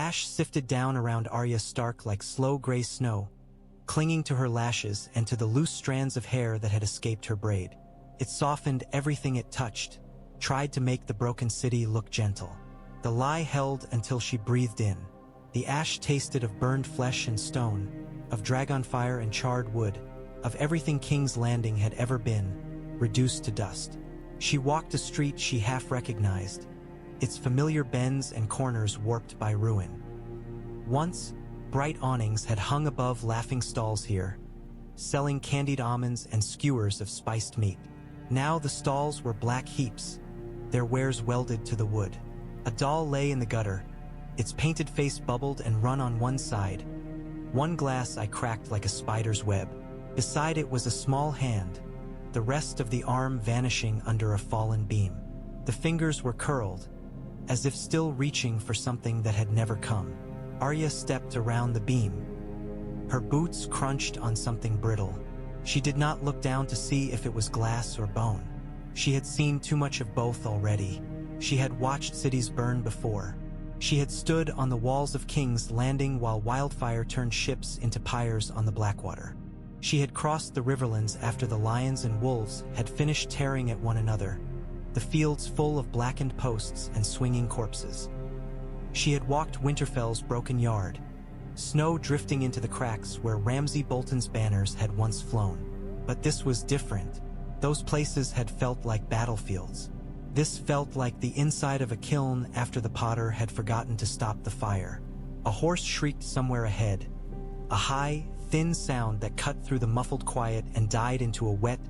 ash sifted down around Arya Stark like slow gray snow, clinging to her lashes and to the loose strands of hair that had escaped her braid. It softened everything it touched, tried to make the broken city look gentle. The lie held until she breathed in. The ash tasted of burned flesh and stone, of dragon fire and charred wood, of everything King's Landing had ever been, reduced to dust. She walked a street she half recognized, its familiar bends and corners warped by ruin. Once, bright awnings had hung above laughing stalls here, selling candied almonds and skewers of spiced meat. Now the stalls were black heaps, their wares welded to the wood. A doll lay in the gutter, its painted face bubbled and run on one side. One glass eye cracked like a spider's web. Beside it was a small hand, the rest of the arm vanishing under a fallen beam. The fingers were curled, as if still reaching for something that had never come. Arya stepped around the beam. Her boots crunched on something brittle. She did not look down to see if it was glass or bone. She had seen too much of both already. She had watched cities burn before. She had stood on the walls of King's Landing while wildfire turned ships into pyres on the Blackwater. She had crossed the riverlands after the lions and wolves had finished tearing at one another, the fields full of blackened posts and swinging corpses. She had walked Winterfell's broken yard, snow drifting into the cracks where Ramsay Bolton's banners had once flown. But this was different. Those places had felt like battlefields. This felt like the inside of a kiln after the potter had forgotten to stop the fire. A horse shrieked somewhere ahead, a high, thin sound that cut through the muffled quiet and died into a wet,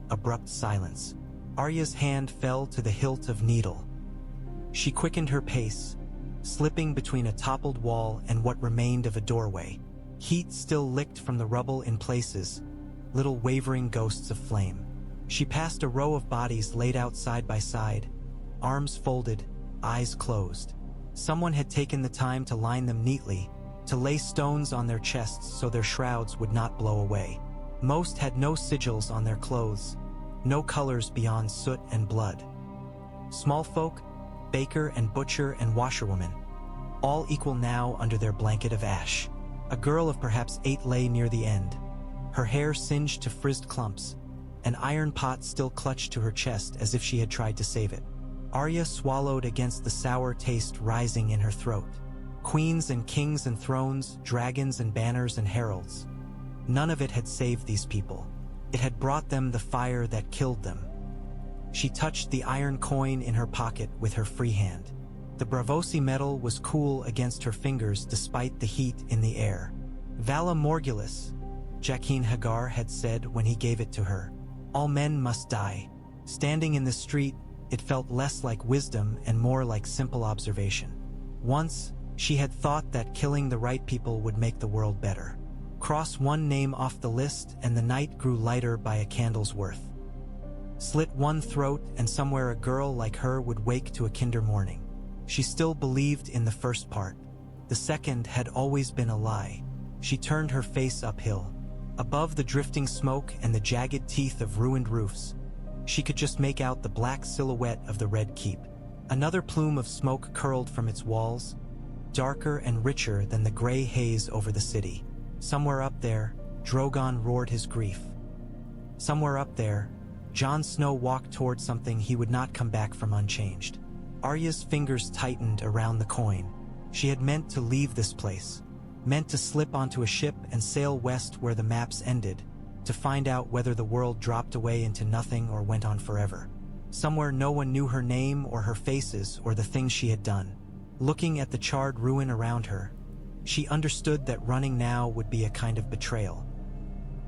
abrupt silence. Arya's hand fell to the hilt of needle. She quickened her pace, slipping between a toppled wall and what remained of a doorway. Heat still licked from the rubble in places, little wavering ghosts of flame. She passed a row of bodies laid out side by side, arms folded, eyes closed. Someone had taken the time to line them neatly, to lay stones on their chests so their shrouds would not blow away. Most had no sigils on their clothes, no colors beyond soot and blood. Small folk, baker and butcher and washerwoman, all equal now under their blanket of ash. A girl of perhaps 8 lay near the end, her hair singed to frizzed clumps, an iron pot still clutched to her chest as if she had tried to save it. Arya swallowed against the sour taste rising in her throat. Queens and kings and thrones, dragons and banners and heralds. None of it had saved these people. It had brought them the fire that killed them. She touched the iron coin in her pocket with her free hand. The Bravosi metal was cool against her fingers despite the heat in the air. Vala Morgulis, Jaqen Hagar had said when he gave it to her. All men must die. Standing in the street, it felt less like wisdom and more like simple observation. Once, she had thought that killing the right people would make the world better. Cross one name off the list and the night grew lighter by a candle's worth. Slit one throat and somewhere a girl like her would wake to a kinder morning. She still believed in the first part. The second had always been a lie. She turned her face uphill. Above the drifting smoke and the jagged teeth of ruined roofs, she could just make out the black silhouette of the Red Keep. Another plume of smoke curled from its walls, darker and richer than the gray haze over the city. Somewhere up there, Drogon roared his grief. Somewhere up there, Jon Snow walked toward something he would not come back from unchanged. Arya's fingers tightened around the coin. She had meant to leave this place, meant to slip onto a ship and sail west where the maps ended, to find out whether the world dropped away into nothing or went on forever. Somewhere no one knew her name or her faces or the things she had done. Looking at the charred ruin around her, she understood that running now would be a kind of betrayal.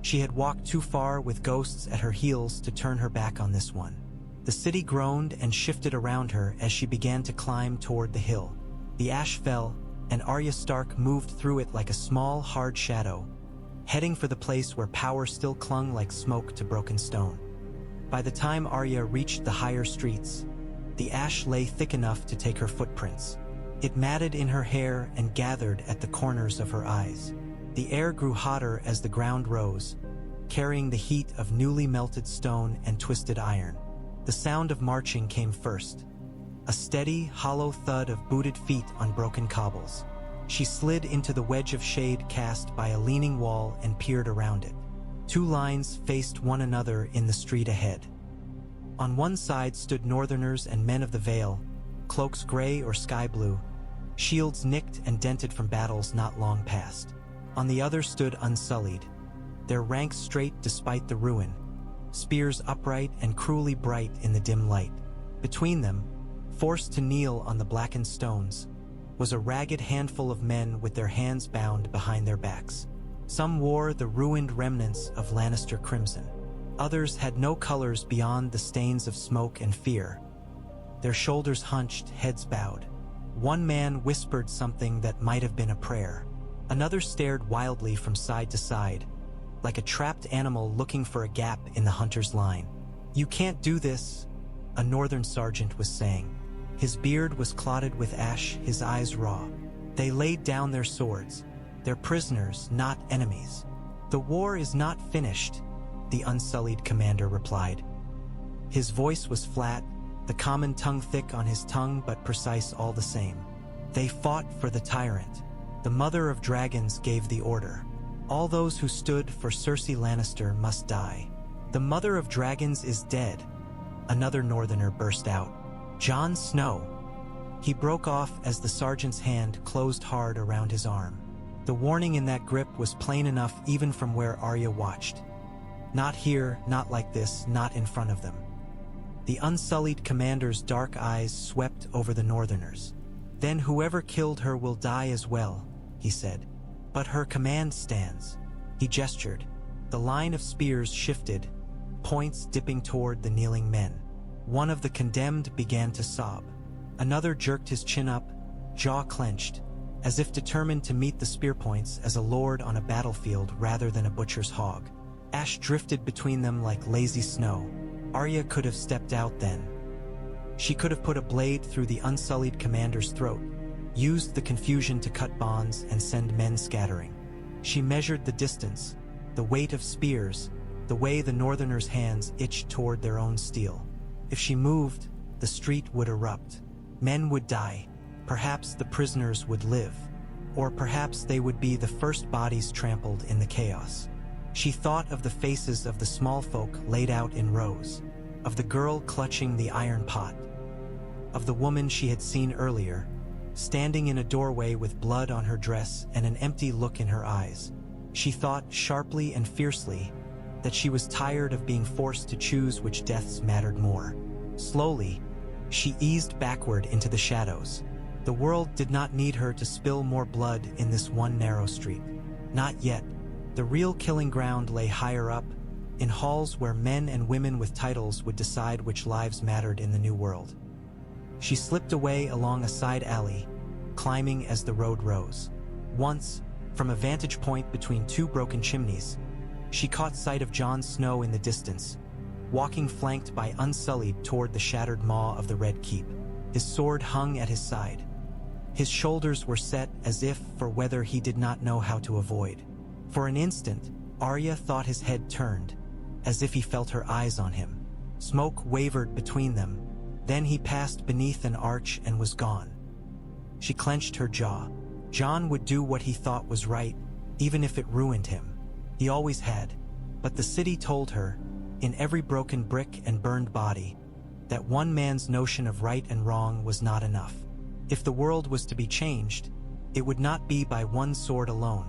She had walked too far with ghosts at her heels to turn her back on this one. The city groaned and shifted around her as she began to climb toward the hill. The ash fell, and Arya Stark moved through it like a small, hard shadow, heading for the place where power still clung like smoke to broken stone. By the time Arya reached the higher streets, the ash lay thick enough to take her footprints. It matted in her hair and gathered at the corners of her eyes. The air grew hotter as the ground rose, carrying the heat of newly melted stone and twisted iron. The sound of marching came first, a steady, hollow thud of booted feet on broken cobbles. She slid into the wedge of shade cast by a leaning wall and peered around it. Two lines faced one another in the street ahead. On one side stood northerners and men of the Vale, cloaks gray or sky blue, shields nicked and dented from battles not long past. On the other stood Unsullied, their ranks straight despite the ruin, spears upright and cruelly bright in the dim light. Between them, forced to kneel on the blackened stones, was a ragged handful of men with their hands bound behind their backs. Some wore the ruined remnants of Lannister crimson. Others had no colors beyond the stains of smoke and fear. Their shoulders hunched, heads bowed. One man whispered something that might have been a prayer. Another stared wildly from side to side, like a trapped animal looking for a gap in the hunter's line. "You can't do this," a northern sergeant was saying. His beard was clotted with ash, his eyes raw. They laid down their swords. They're prisoners, not enemies. "The war is not finished," the Unsullied commander replied. His voice was flat, the common tongue thick on his tongue but precise all the same. "They fought for the tyrant. The mother of dragons gave the order. All those who stood for Cersei Lannister must die." "The mother of dragons is dead," another northerner burst out. "Jon Snow." He broke off as the sergeant's hand closed hard around his arm. The warning in that grip was plain enough even from where Arya watched. Not here, not like this, not in front of them. The Unsullied commander's dark eyes swept over the northerners. "Then whoever killed her will die as well," he said. "But her command stands." He gestured. The line of spears shifted, points dipping toward the kneeling men. One of the condemned began to sob. Another jerked his chin up, jaw clenched, as if determined to meet the spear points as a lord on a battlefield rather than a butcher's hog. Ash drifted between them like lazy snow. Arya could have stepped out then. She could have put a blade through the Unsullied commander's throat, used the confusion to cut bonds and send men scattering. She measured the distance, the weight of spears, the way the northerners' hands itched toward their own steel. If she moved, the street would erupt. Men would die. Perhaps the prisoners would live. Or perhaps they would be the first bodies trampled in the chaos. She thought of the faces of the small folk laid out in rows, of the girl clutching the iron pot, of the woman she had seen earlier, standing in a doorway with blood on her dress and an empty look in her eyes. She thought sharply and fiercely that she was tired of being forced to choose which deaths mattered more. Slowly, she eased backward into the shadows. The world did not need her to spill more blood in this one narrow street. Not yet. The real killing ground lay higher up, in halls where men and women with titles would decide which lives mattered in the new world. She slipped away along a side alley, climbing as the road rose. Once, from a vantage point between two broken chimneys, she caught sight of Jon Snow in the distance, walking flanked by Unsullied toward the shattered maw of the Red Keep. His sword hung at his side. His shoulders were set as if for weather he did not know how to avoid. For an instant, Arya thought his head turned, as if he felt her eyes on him. Smoke wavered between them, then he passed beneath an arch and was gone. She clenched her jaw. Jon would do what he thought was right, even if it ruined him. He always had. But the city told her, in every broken brick and burned body, that one man's notion of right and wrong was not enough. If the world was to be changed, it would not be by one sword alone,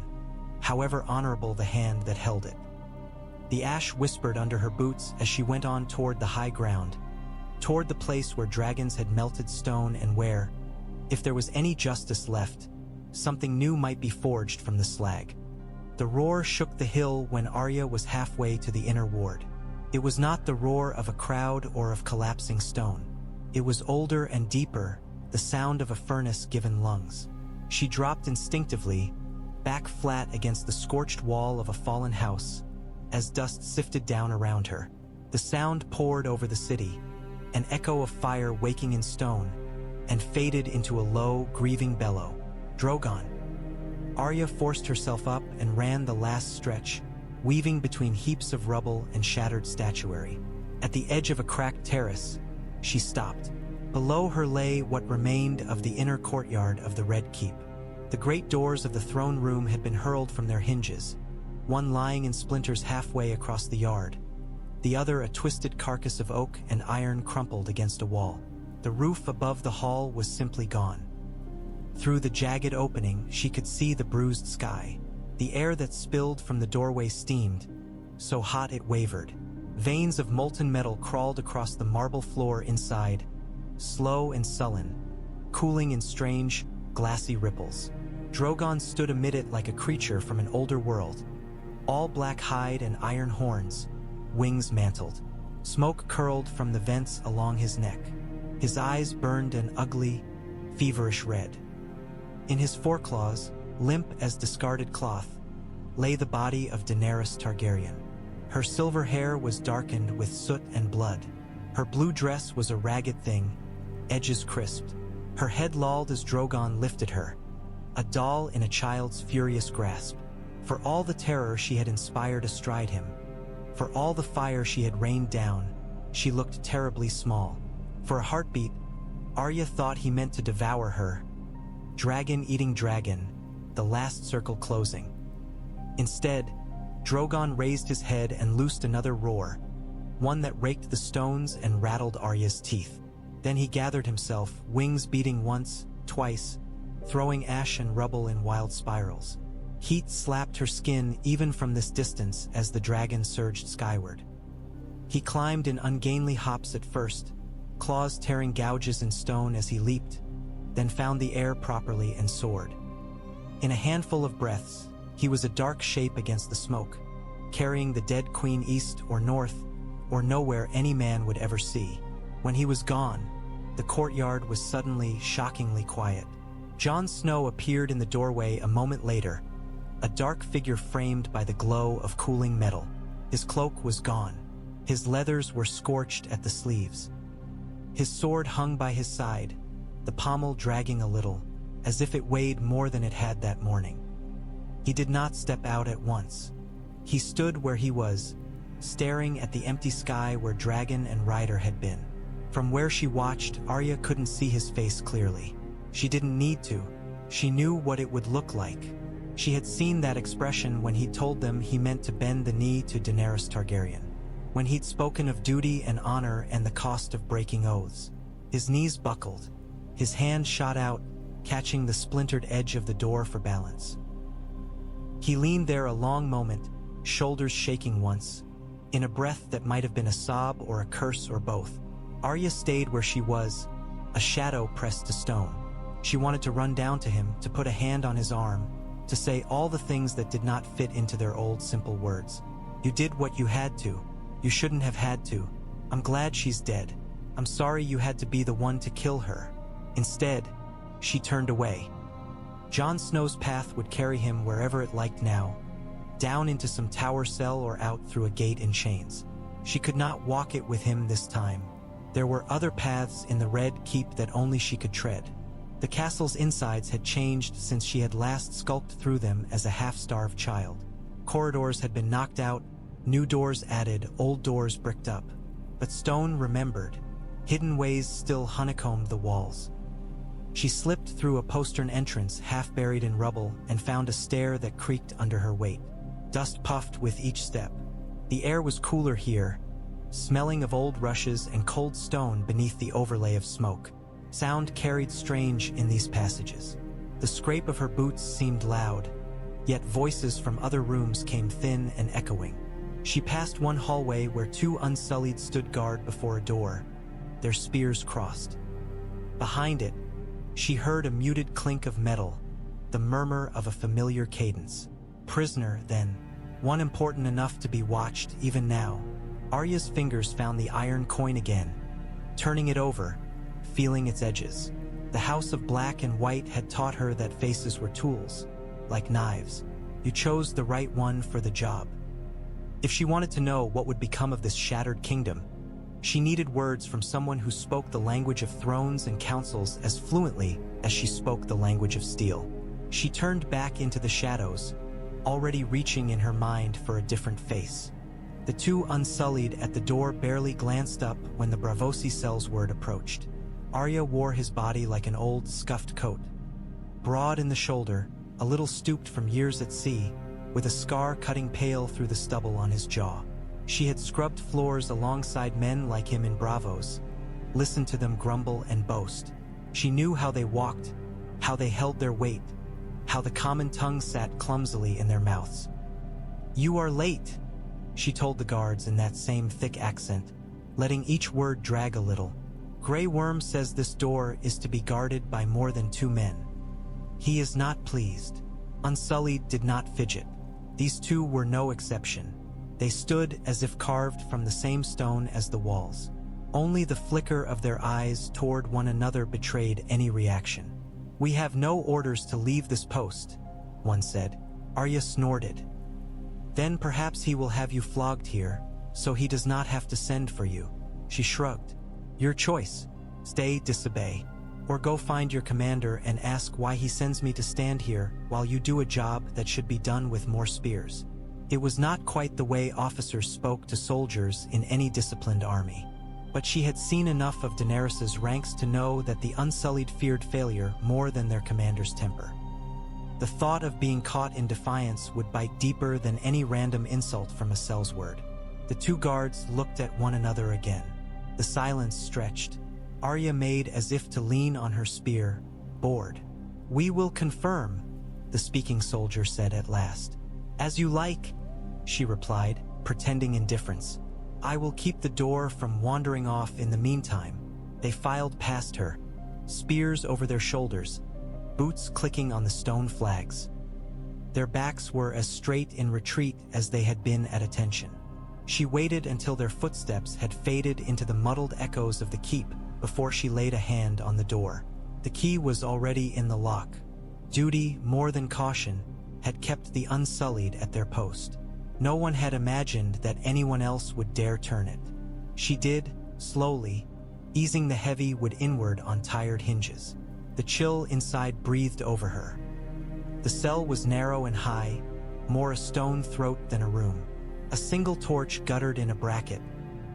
however honorable the hand that held it. The ash whispered under her boots as she went on toward the high ground, toward the place where dragons had melted stone and where, if there was any justice left, something new might be forged from the slag. The roar shook the hill when Arya was halfway to the inner ward. It was not the roar of a crowd or of collapsing stone. It was older and deeper, the sound of a furnace given lungs. She dropped instinctively, back flat against the scorched wall of a fallen house, as dust sifted down around her. The sound poured over the city, an echo of fire waking in stone, and faded into a low, grieving bellow. Drogon. Arya forced herself up and ran the last stretch, weaving between heaps of rubble and shattered statuary. At the edge of a cracked terrace, she stopped. Below her lay what remained of the inner courtyard of the Red Keep. The great doors of the throne room had been hurled from their hinges, one lying in splinters halfway across the yard, the other a twisted carcass of oak and iron crumpled against a wall. The roof above the hall was simply gone. Through the jagged opening, she could see the bruised sky. The air that spilled from the doorway steamed, so hot it wavered. Veins of molten metal crawled across the marble floor inside, slow and sullen, cooling in strange, glassy ripples. Drogon stood amid it like a creature from an older world, all black hide and iron horns, wings mantled. Smoke curled from the vents along his neck. His eyes burned an ugly, feverish red. In his foreclaws, limp as discarded cloth, lay the body of Daenerys Targaryen. Her silver hair was darkened with soot and blood. Her blue dress was a ragged thing, edges crisped. Her head lolled as Drogon lifted her, a doll in a child's furious grasp. For all the terror she had inspired astride him, for all the fire she had rained down, she looked terribly small. For a heartbeat, Arya thought he meant to devour her. Dragon eating dragon, the last circle closing. Instead, Drogon raised his head and loosed another roar, one that raked the stones and rattled Arya's teeth. Then he gathered himself, wings beating once, twice, throwing ash and rubble in wild spirals. Heat slapped her skin even from this distance as the dragon surged skyward. He climbed in ungainly hops at first, claws tearing gouges in stone as he leaped, then found the air properly and soared. In a handful of breaths, he was a dark shape against the smoke, carrying the dead queen east or north, or nowhere any man would ever see. When he was gone, the courtyard was suddenly shockingly quiet. Jon Snow appeared in the doorway a moment later, a dark figure framed by the glow of cooling metal. His cloak was gone. His leathers were scorched at the sleeves. His sword hung by his side, the pommel dragging a little, as if it weighed more than it had that morning. He did not step out at once. He stood where he was, staring at the empty sky where dragon and rider had been. From where she watched, Arya couldn't see his face clearly. She didn't need to. She knew what it would look like. She had seen that expression when he told them he meant to bend the knee to Daenerys Targaryen, when he'd spoken of duty and honor and the cost of breaking oaths. His knees buckled. His hand shot out, catching the splintered edge of the door for balance. He leaned there a long moment, shoulders shaking once, in a breath that might have been a sob or a curse or both. Arya stayed where she was, a shadow pressed to stone. She wanted to run down to him, to put a hand on his arm, to say all the things that did not fit into their old simple words. You did what you had to. You shouldn't have had to. I'm glad she's dead. I'm sorry you had to be the one to kill her. Instead, she turned away. Jon Snow's path would carry him wherever it liked now, down into some tower cell or out through a gate in chains. She could not walk it with him this time. There were other paths in the Red Keep that only she could tread. The castle's insides had changed since she had last skulked through them as a half-starved child. Corridors had been knocked out, new doors added, old doors bricked up. But stone remembered. Hidden ways still honeycombed the walls. She slipped through a postern entrance half buried in rubble and found a stair that creaked under her weight. Dust puffed with each step. The air was cooler here, smelling of old rushes and cold stone beneath the overlay of smoke. Sound carried strange in these passages. The scrape of her boots seemed loud, yet voices from other rooms came thin and echoing. She passed one hallway where two Unsullied stood guard before a door, their spears crossed. Behind it, she heard a muted clink of metal, the murmur of a familiar cadence. Prisoner, then, one important enough to be watched even now. Arya's fingers found the iron coin again, turning it over, feeling its edges. The House of Black and White had taught her that faces were tools, like knives. You chose the right one for the job. If she wanted to know what would become of this shattered kingdom, she needed words from someone who spoke the language of thrones and councils as fluently as she spoke the language of steel. She turned back into the shadows, already reaching in her mind for a different face. The two Unsullied at the door barely glanced up when the Braavosi cell's word approached. Arya wore his body like an old, scuffed coat. broad in the shoulder, a little stooped from years at sea, with a scar cutting pale through the stubble on his jaw. She had scrubbed floors alongside men like him in Bravos, listened to them grumble and boast. She knew how they walked, how they held their weight, how the common tongue sat clumsily in their mouths. "You are late," she told the guards in that same thick accent, letting each word drag a little. "Grey Worm says this door is to be guarded by more than 2 men. He is not pleased." Unsullied did not fidget. These 2 were no exception. They stood as if carved from the same stone as the walls. Only the flicker of their eyes toward one another betrayed any reaction. "We have no orders to leave this post," one said. Arya snorted. "Then perhaps he will have you flogged here, so he does not have to send for you." She shrugged. "Your choice. Stay, disobey. Or go find your commander and ask why he sends me to stand here while you do a job that should be done with more spears." It was not quite the way officers spoke to soldiers in any disciplined army. But she had seen enough of Daenerys's ranks to know that the Unsullied feared failure more than their commander's temper. The thought of being caught in defiance would bite deeper than any random insult from a sellsword. The 2 guards looked at one another again. The silence stretched. Arya made as if to lean on her spear, bored. "We will confirm," the speaking soldier said at last. "As you like," she replied, pretending indifference. "I will keep the door from wandering off in the meantime." They filed past her, spears over their shoulders, boots clicking on the stone flags. Their backs were as straight in retreat as they had been at attention. She waited until their footsteps had faded into the muddled echoes of the keep before she laid a hand on the door. The key was already in the lock. Duty, more than caution, had kept the Unsullied at their post. No one had imagined that anyone else would dare turn it. She did, slowly, easing the heavy wood inward on tired hinges. The chill inside breathed over her. The cell was narrow and high, more a stone throat than a room. A single torch guttered in a bracket,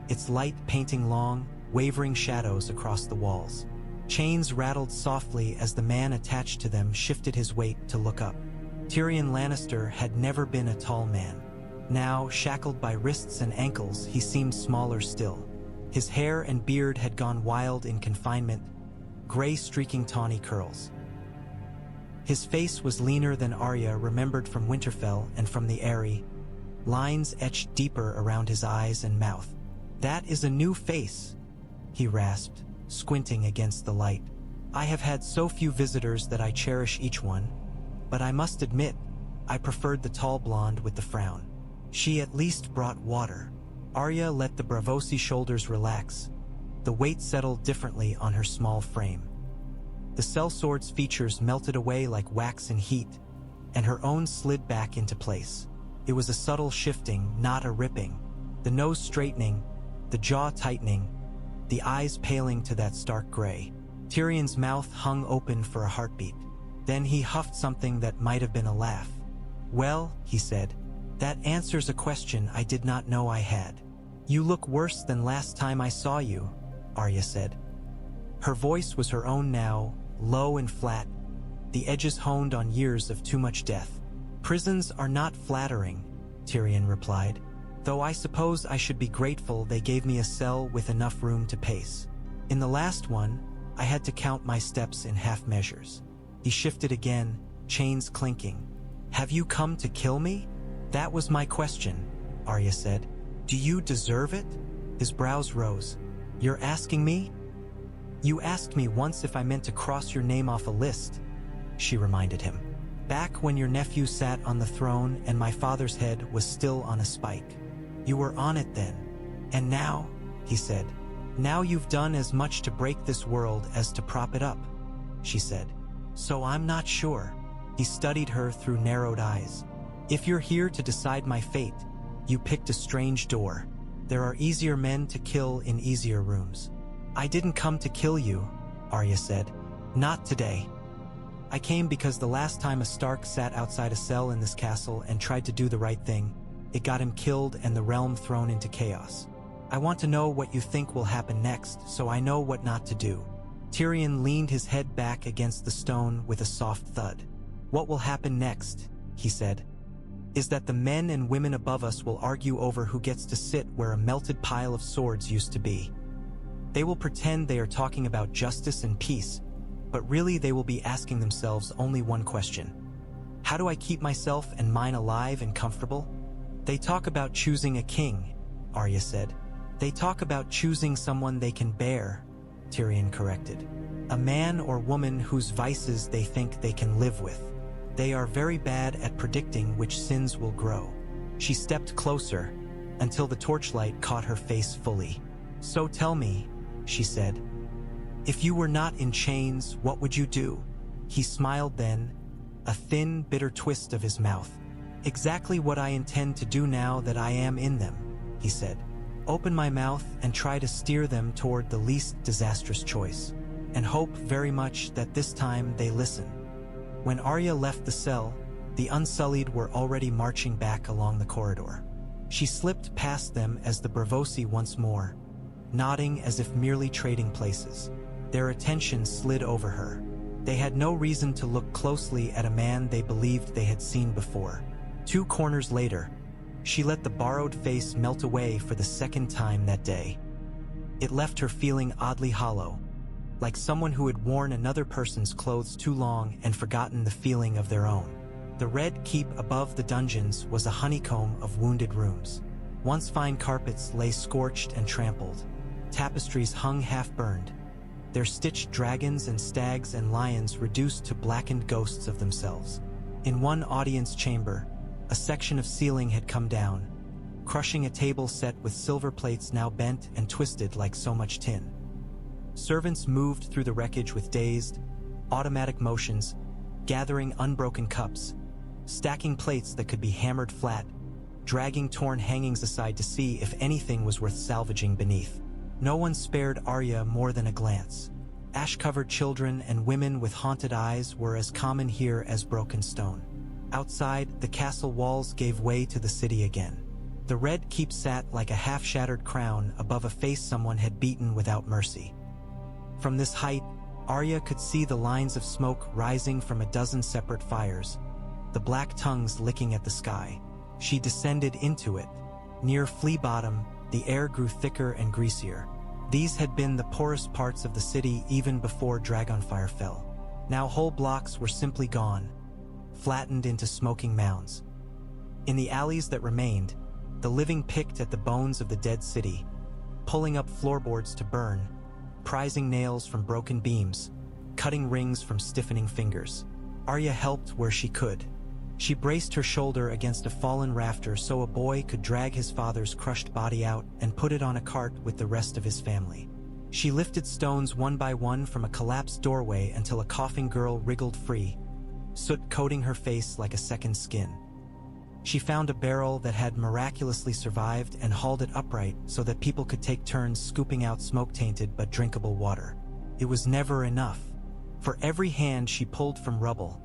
its light painting long, wavering shadows across the walls. Chains rattled softly as the man attached to them shifted his weight to look up. Tyrion Lannister had never been a tall man. Now, shackled by wrists and ankles, he seemed smaller still. His hair and beard had gone wild in confinement, gray streaking tawny curls. His face was leaner than Arya remembered from Winterfell and from the Eyrie, lines etched deeper around his eyes and mouth. "That is a new face," he rasped, squinting against the light. "I have had so few visitors that I cherish each one, but I must admit, I preferred the tall blonde with the frown. She at least brought water." Arya let the Bravosi shoulders relax. The weight settled differently on her small frame. The sellsword's features melted away like wax in heat, and her own slid back into place. It was a subtle shifting, not a ripping. The nose straightening, the jaw tightening, the eyes paling to that stark gray. Tyrion's mouth hung open for a heartbeat. Then he huffed something that might have been a laugh. "Well," he said, "that answers a question I did not know I had." "You look worse than last time I saw you," Arya said. Her voice was her own now, low and flat, the edges honed on years of too much death. "Prisons are not flattering," Tyrion replied, "though I suppose I should be grateful they gave me a cell with enough room to pace. In the last one, I had to count my steps in half measures." He shifted again, chains clinking. "Have you come to kill me?" "That was my question," Arya said. "Do you deserve it?" His brows rose. "You're asking me?" "You asked me once if I meant to cross your name off a list," she reminded him. "Back when your nephew sat on the throne and my father's head was still on a spike. You were on it then. And now," he said, "now you've done as much to break this world as to prop it up," she said. "So I'm not sure." He studied her through narrowed eyes. "If you're here to decide my fate, you picked a strange door. There are easier men to kill in easier rooms." "I didn't come to kill you," Arya said. "Not today. I came because the last time a Stark sat outside a cell in this castle and tried to do the right thing, it got him killed and the realm thrown into chaos. I want to know what you think will happen next, so I know what not to do." Tyrion leaned his head back against the stone with a soft thud. "What will happen next," he said, "is that the men and women above us will argue over who gets to sit where a melted pile of swords used to be. They will pretend they are talking about justice and peace, but really they will be asking themselves only one question. How do I keep myself and mine alive and comfortable?" "They talk about choosing a king," Arya said. "They talk about choosing someone they can bear," Tyrion corrected. "A man or woman whose vices they think they can live with. They are very bad at predicting which sins will grow." She stepped closer until the torchlight caught her face fully. "So tell me," she said, "if you were not in chains, what would you do?" He smiled then, a thin, bitter twist of his mouth. "Exactly what I intend to do now that I am in them," he said. "Open my mouth and try to steer them toward the least disastrous choice, and hope very much that this time they listen." When Arya left the cell, the Unsullied were already marching back along the corridor. She slipped past them as the Braavosi once more, nodding as if merely trading places. Their attention slid over her. They had no reason to look closely at a man they believed they had seen before. 2 corners later, she let the borrowed face melt away for the second time that day. It left her feeling oddly hollow, like someone who had worn another person's clothes too long and forgotten the feeling of their own. The red keep above the dungeons was a honeycomb of wounded rooms. Once fine carpets lay scorched and trampled. Tapestries hung half-burned, their stitched dragons and stags and lions reduced to blackened ghosts of themselves. In one audience chamber, a section of ceiling had come down, crushing a table set with silver plates now bent and twisted like so much tin. Servants moved through the wreckage with dazed, automatic motions, gathering unbroken cups, stacking plates that could be hammered flat, dragging torn hangings aside to see if anything was worth salvaging beneath. No one spared Arya more than a glance. Ash-covered children and women with haunted eyes were as common here as broken stone. Outside, the castle walls gave way to the city again. The red keep sat like a half-shattered crown above a face someone had beaten without mercy. From this height, Arya could see the lines of smoke rising from a dozen separate fires, the black tongues licking at the sky. She descended into it. Near Flea Bottom, the air grew thicker and greasier. These had been the poorest parts of the city even before Dragonfire fell. Now whole blocks were simply gone, flattened into smoking mounds. In the alleys that remained, the living picked at the bones of the dead city, pulling up floorboards to burn, prizing nails from broken beams, cutting rings from stiffening fingers. Arya helped where she could. She braced her shoulder against a fallen rafter so a boy could drag his father's crushed body out and put it on a cart with the rest of his family. She lifted stones one by one from a collapsed doorway until a coughing girl wriggled free, soot coating her face like a second skin. She found a barrel that had miraculously survived and hauled it upright so that people could take turns scooping out smoke-tainted but drinkable water. It was never enough. For every hand she pulled from rubble,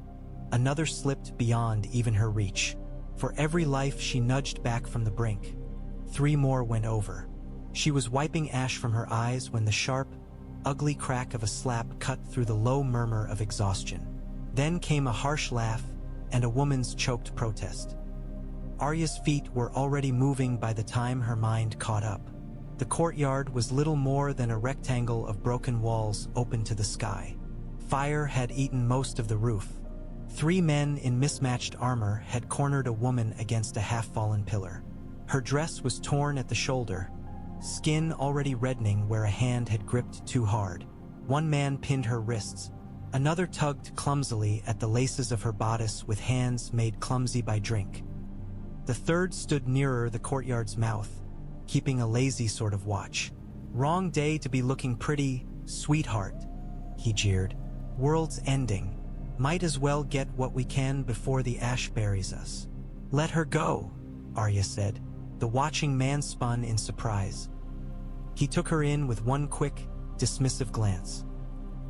another slipped beyond even her reach. For every life she nudged back from the brink, 3 more went over. She was wiping ash from her eyes when the sharp, ugly crack of a slap cut through the low murmur of exhaustion. Then came a harsh laugh and a woman's choked protest. Arya's feet were already moving by the time her mind caught up. The courtyard was little more than a rectangle of broken walls open to the sky. Fire had eaten most of the roof. 3 men in mismatched armor had cornered a woman against a half-fallen pillar. Her dress was torn at the shoulder, skin already reddening where a hand had gripped too hard. One man pinned her wrists. Another tugged clumsily at the laces of her bodice with hands made clumsy by drink. The third stood nearer the courtyard's mouth, keeping a lazy sort of watch. "Wrong day to be looking pretty, sweetheart," he jeered. "World's ending. Might as well get what we can before the ash buries us." "Let her go," Arya said. The watching man spun in surprise. He took her in with one quick, dismissive glance.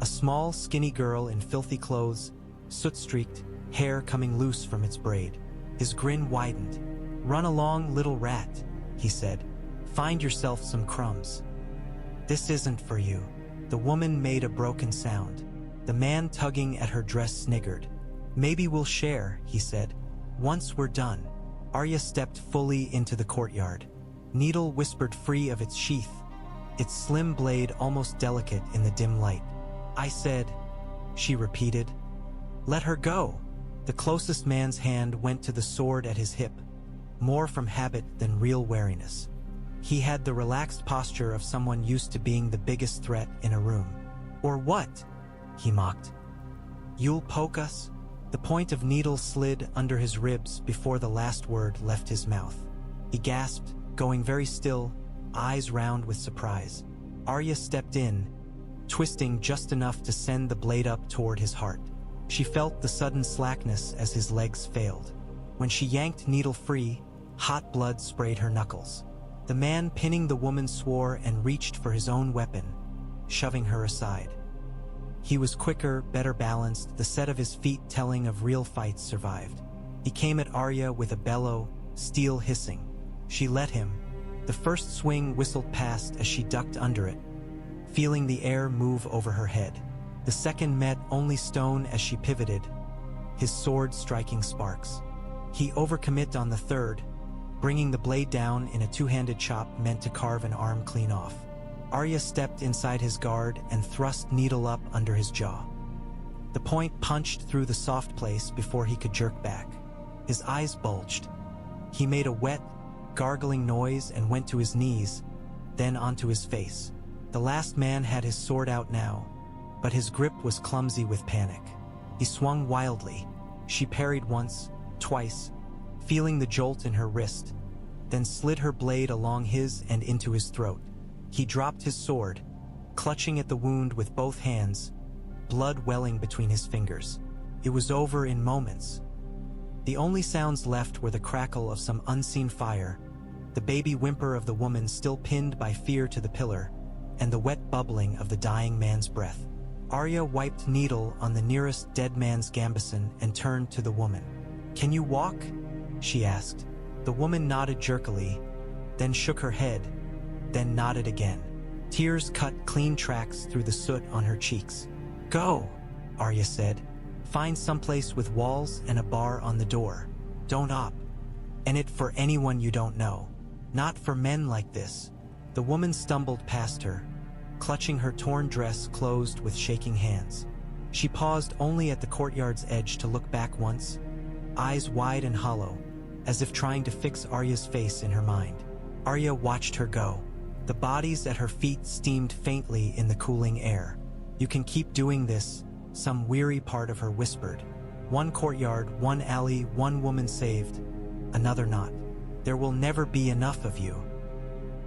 A small, skinny girl in filthy clothes, soot-streaked, hair coming loose from its braid. His grin widened. "Run along, little rat," he said. "Find yourself some crumbs. This isn't for you." The woman made a broken sound. The man tugging at her dress sniggered. "Maybe we'll share," he said. "Once we're done." Arya stepped fully into the courtyard. Needle whispered free of its sheath, its slim blade almost delicate in the dim light. "I said," she repeated. "Let her go." The closest man's hand went to the sword at his hip, more from habit than real wariness. He had the relaxed posture of someone used to being the biggest threat in a room. "Or what?" he mocked. "You'll poke us?" The point of needle slid under his ribs before the last word left his mouth. He gasped, going very still, eyes round with surprise. Arya stepped in, twisting just enough to send the blade up toward his heart. She felt the sudden slackness as his legs failed. When she yanked needle free, hot blood sprayed her knuckles. The man pinning the woman swore and reached for his own weapon, shoving her aside. He was quicker, better balanced, the set of his feet telling of real fights survived. He came at Arya with a bellow, steel hissing. She let him. The first swing whistled past as she ducked under it, feeling the air move over her head. The second met only stone as she pivoted, his sword striking sparks. He overcommit on the third, bringing the blade down in a two-handed chop meant to carve an arm clean off. Arya stepped inside his guard and thrust needle up under his jaw. The point punched through the soft place before he could jerk back. His eyes bulged. He made a wet, gargling noise and went to his knees, then onto his face. The last man had his sword out now, but his grip was clumsy with panic. He swung wildly. She parried once, twice, feeling the jolt in her wrist, then slid her blade along his and into his throat. He dropped his sword, clutching at the wound with both hands, blood welling between his fingers. It was over in moments. The only sounds left were the crackle of some unseen fire, the baby whimper of the woman still pinned by fear to the pillar, and the wet bubbling of the dying man's breath. Arya wiped needle on the nearest dead man's gambeson and turned to the woman. "Can you walk?" she asked. The woman nodded jerkily, then shook her head, then nodded again. Tears cut clean tracks through the soot on her cheeks. "Go," Arya said. "Find someplace with walls and a bar on the door. Don't op. And it for anyone you don't know. Not for men like this." The woman stumbled past her, clutching her torn dress closed with shaking hands. She paused only at the courtyard's edge to look back once, eyes wide and hollow, as if trying to fix Arya's face in her mind. Arya watched her go. The bodies at her feet steamed faintly in the cooling air. "You can keep doing this," some weary part of her whispered. "One courtyard, one alley, one woman saved, another not. There will never be enough of you."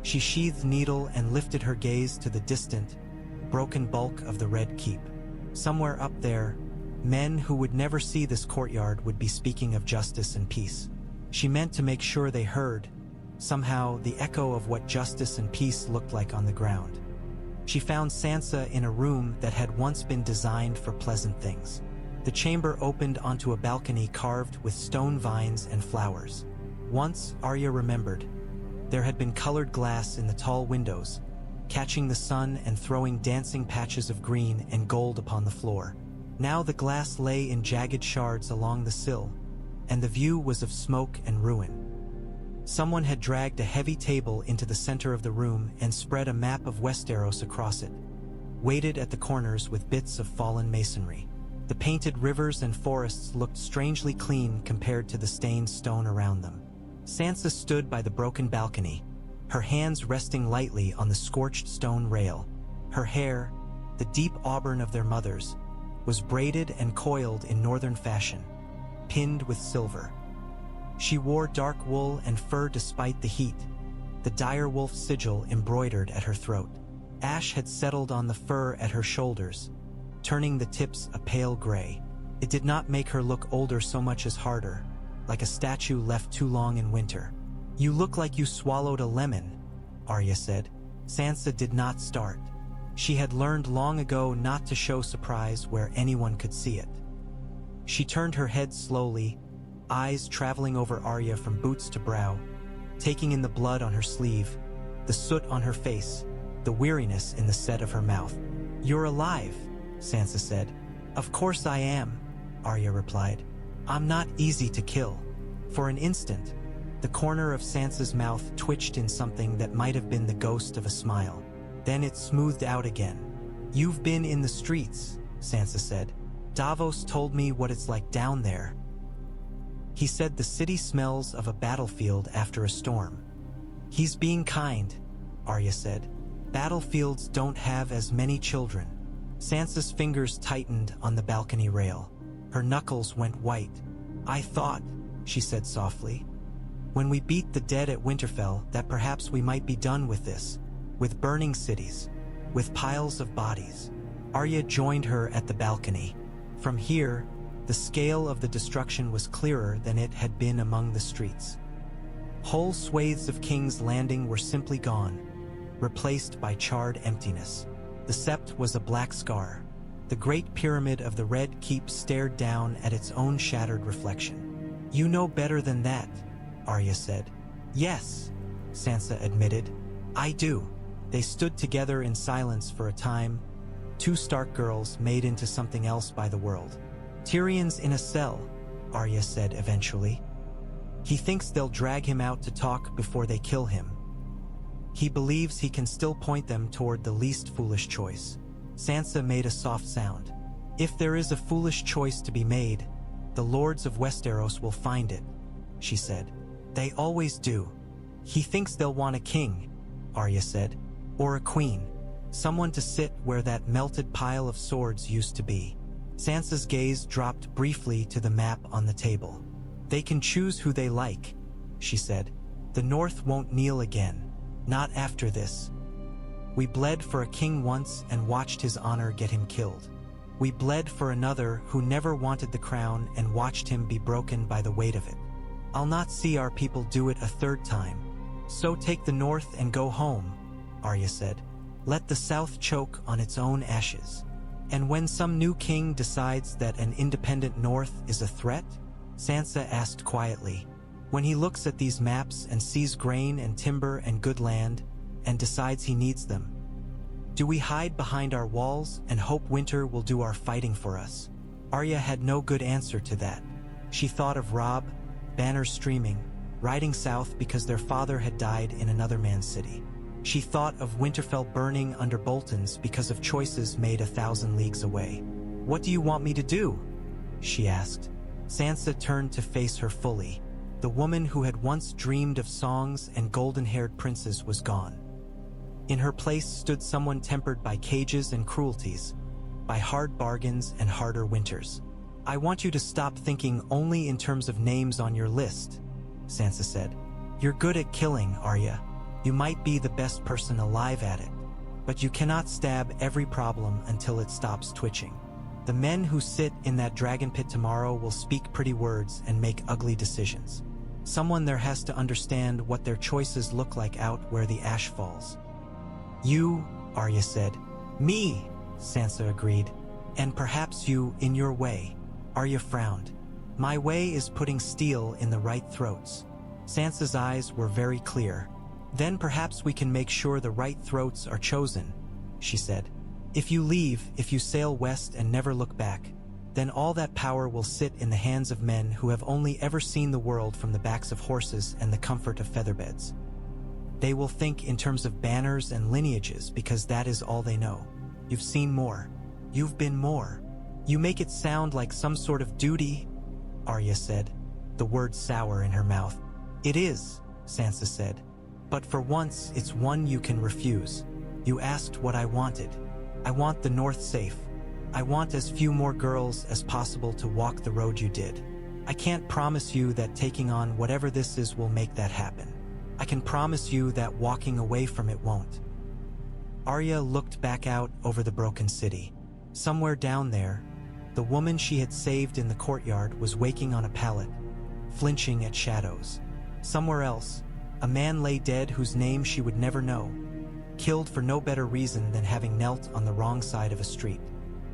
She sheathed needle and lifted her gaze to the distant, broken bulk of the Red Keep. Somewhere up there, men who would never see this courtyard would be speaking of justice and peace. She meant to make sure they heard, somehow, the echo of what justice and peace looked like on the ground. She found Sansa in a room that had once been designed for pleasant things. The chamber opened onto a balcony carved with stone vines and flowers. Once, Arya remembered, there had been colored glass in the tall windows, catching the sun and throwing dancing patches of green and gold upon the floor. Now the glass lay in jagged shards along the sill, and the view was of smoke and ruin. Someone had dragged a heavy table into the center of the room and spread a map of Westeros across it, weighted at the corners with bits of fallen masonry. The painted rivers and forests looked strangely clean compared to the stained stone around them. Sansa stood by the broken balcony, her hands resting lightly on the scorched stone rail. Her hair, the deep auburn of their mothers, was braided and coiled in northern fashion, pinned with silver. She wore dark wool and fur despite the heat, the direwolf sigil embroidered at her throat. Ash had settled on the fur at her shoulders, turning the tips a pale gray. It did not make her look older so much as harder, like a statue left too long in winter. "You look like you swallowed a lemon," Arya said. Sansa did not start. She had learned long ago not to show surprise where anyone could see it. She turned her head slowly, eyes traveling over Arya from boots to brow, taking in the blood on her sleeve, the soot on her face, the weariness in the set of her mouth. "You're alive," Sansa said. "Of course I am," Arya replied. "I'm not easy to kill." For an instant, the corner of Sansa's mouth twitched in something that might have been the ghost of a smile. Then it smoothed out again. "You've been in the streets," Sansa said. "Davos told me what it's like down there. He said the city smells of a battlefield after a storm." "He's being kind," Arya said. "Battlefields don't have as many children." Sansa's fingers tightened on the balcony rail. Her knuckles went white. "I thought," she said softly, "when we beat the dead at Winterfell, that perhaps we might be done with this, with burning cities, with piles of bodies." Arya joined her at the balcony. From here, the scale of the destruction was clearer than it had been among the streets. Whole swathes of King's Landing were simply gone, replaced by charred emptiness. The Sept was a black scar. The Great Pyramid of the Red Keep stared down at its own shattered reflection. "You know better than that," Arya said. "Yes," Sansa admitted. "I do." They stood together in silence for a time, two Stark girls made into something else by the world. "Tyrion's in a cell," Arya said eventually. "He thinks they'll drag him out to talk before they kill him. He believes he can still point them toward the least foolish choice." Sansa made a soft sound. "If there is a foolish choice to be made, the lords of Westeros will find it," she said. "They always do." "He thinks they'll want a king," Arya said. "Or a queen. Someone to sit where that melted pile of swords used to be." Sansa's gaze dropped briefly to the map on the table. "They can choose who they like," she said. "The North won't kneel again. Not after this. We bled for a king once and watched his honor get him killed. We bled for another who never wanted the crown and watched him be broken by the weight of it. I'll not see our people do it a third time. So take the North and go home," Arya said. "Let the South choke on its own ashes. And when some new king decides that an independent North is a threat," Sansa asked quietly, "when he looks at these maps and sees grain and timber and good land, and decides he needs them, do we hide behind our walls and hope winter will do our fighting for us?" Arya had no good answer to that. She thought of Robb, banners streaming, riding south because their father had died in another man's city. She thought of Winterfell burning under Bolton's because of choices made 1,000 leagues away. "What do you want me to do?" she asked. Sansa turned to face her fully. The woman who had once dreamed of songs and golden-haired princes was gone. In her place stood someone tempered by cages and cruelties, by hard bargains and harder winters. "I want you to stop thinking only in terms of names on your list," Sansa said. "You're good at killing, Arya. You might be the best person alive at it, but you cannot stab every problem until it stops twitching. The men who sit in that dragon pit tomorrow will speak pretty words and make ugly decisions. Someone there has to understand what their choices look like out where the ash falls." "You," Arya said. "Me," Sansa agreed. "And perhaps you in your way." Arya frowned. "My way is putting steel in the right throats." Sansa's eyes were very clear. "Then perhaps we can make sure the right throats are chosen," she said. "If you leave, if you sail west and never look back, then all that power will sit in the hands of men who have only ever seen the world from the backs of horses and the comfort of featherbeds. They will think in terms of banners and lineages because that is all they know. You've seen more. You've been more. You make it sound like some sort of duty," Arya said, the word sour in her mouth. "It is," Sansa said. "But for once, it's one you can refuse. You asked what I wanted. I want the North safe. I want as few more girls as possible to walk the road you did. I can't promise you that taking on whatever this is will make that happen. I can promise you that walking away from it won't." Arya looked back out over the broken city. Somewhere down there, the woman she had saved in the courtyard was waking on a pallet, flinching at shadows. Somewhere else, a man lay dead whose name she would never know, killed for no better reason than having knelt on the wrong side of a street.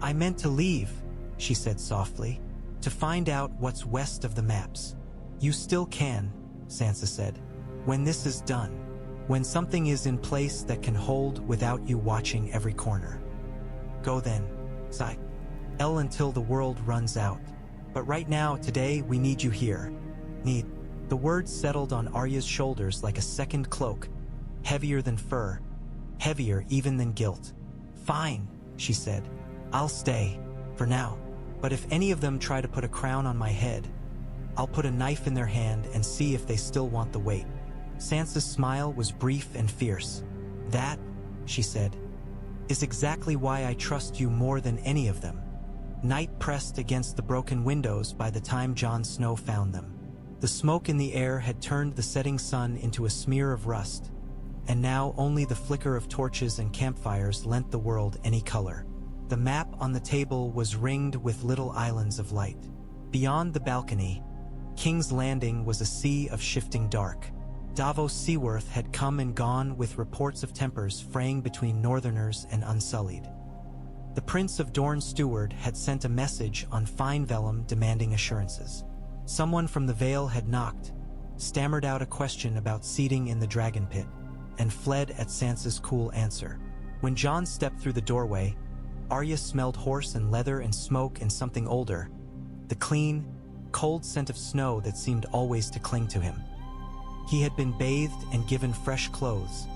"I meant to leave," she said softly, "to find out what's west of the maps." "You still can," Sansa said. "When this is done. When something is in place that can hold without you watching every corner." Go then, sigh. Until the world runs out. But right now, today, we need you here. Need. The words settled on Arya's shoulders like a second cloak, heavier than fur, heavier even than guilt. Fine, she said. I'll stay, for now. But if any of them try to put a crown on my head, I'll put a knife in their hand and see if they still want the weight. Sansa's smile was brief and fierce. That, she said, is exactly why I trust you more than any of them. Night pressed against the broken windows by the time Jon Snow found them. The smoke in the air had turned the setting sun into a smear of rust, and now only the flicker of torches and campfires lent the world any color. The map on the table was ringed with little islands of light. Beyond the balcony, King's Landing was a sea of shifting dark. Davos Seaworth had come and gone with reports of tempers fraying between Northerners and Unsullied. The Prince of Dorne Steward had sent a message on fine vellum demanding assurances. Someone from the Vale had knocked, stammered out a question about seating in the dragonpit, and fled at Sansa's cool answer. When Jon stepped through the doorway, Arya smelled horse and leather and smoke and something older, the clean, cold scent of snow that seemed always to cling to him. He had been bathed and given fresh clothes,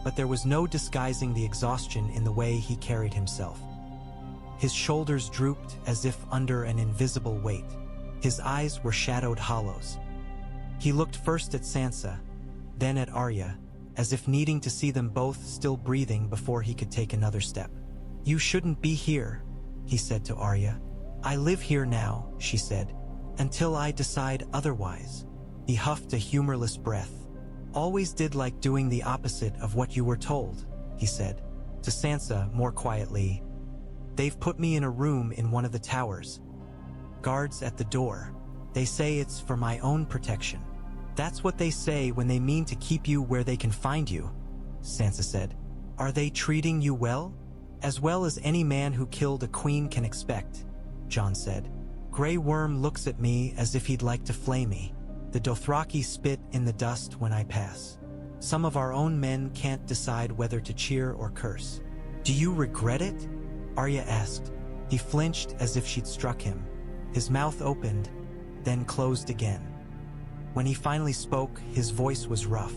but there was no disguising the exhaustion in the way he carried himself. His shoulders drooped as if under an invisible weight. His eyes were shadowed hollows. He looked first at Sansa, then at Arya, as if needing to see them both still breathing before he could take another step. You shouldn't be here, he said to Arya. I live here now, she said, until I decide otherwise. He huffed a humorless breath. Always did like doing the opposite of what you were told, he said. To Sansa, more quietly, they've put me in a room in one of the towers. Guards at the door. They say it's for my own protection. That's what they say when they mean to keep you where they can find you, Sansa said. Are they treating you well? As well as any man who killed a queen can expect, Jon said. Grey Worm looks at me as if he'd like to flay me. The Dothraki spit in the dust when I pass. Some of our own men can't decide whether to cheer or curse. Do you regret it? Arya asked. He flinched as if she'd struck him. His mouth opened, then closed again. When he finally spoke, his voice was rough.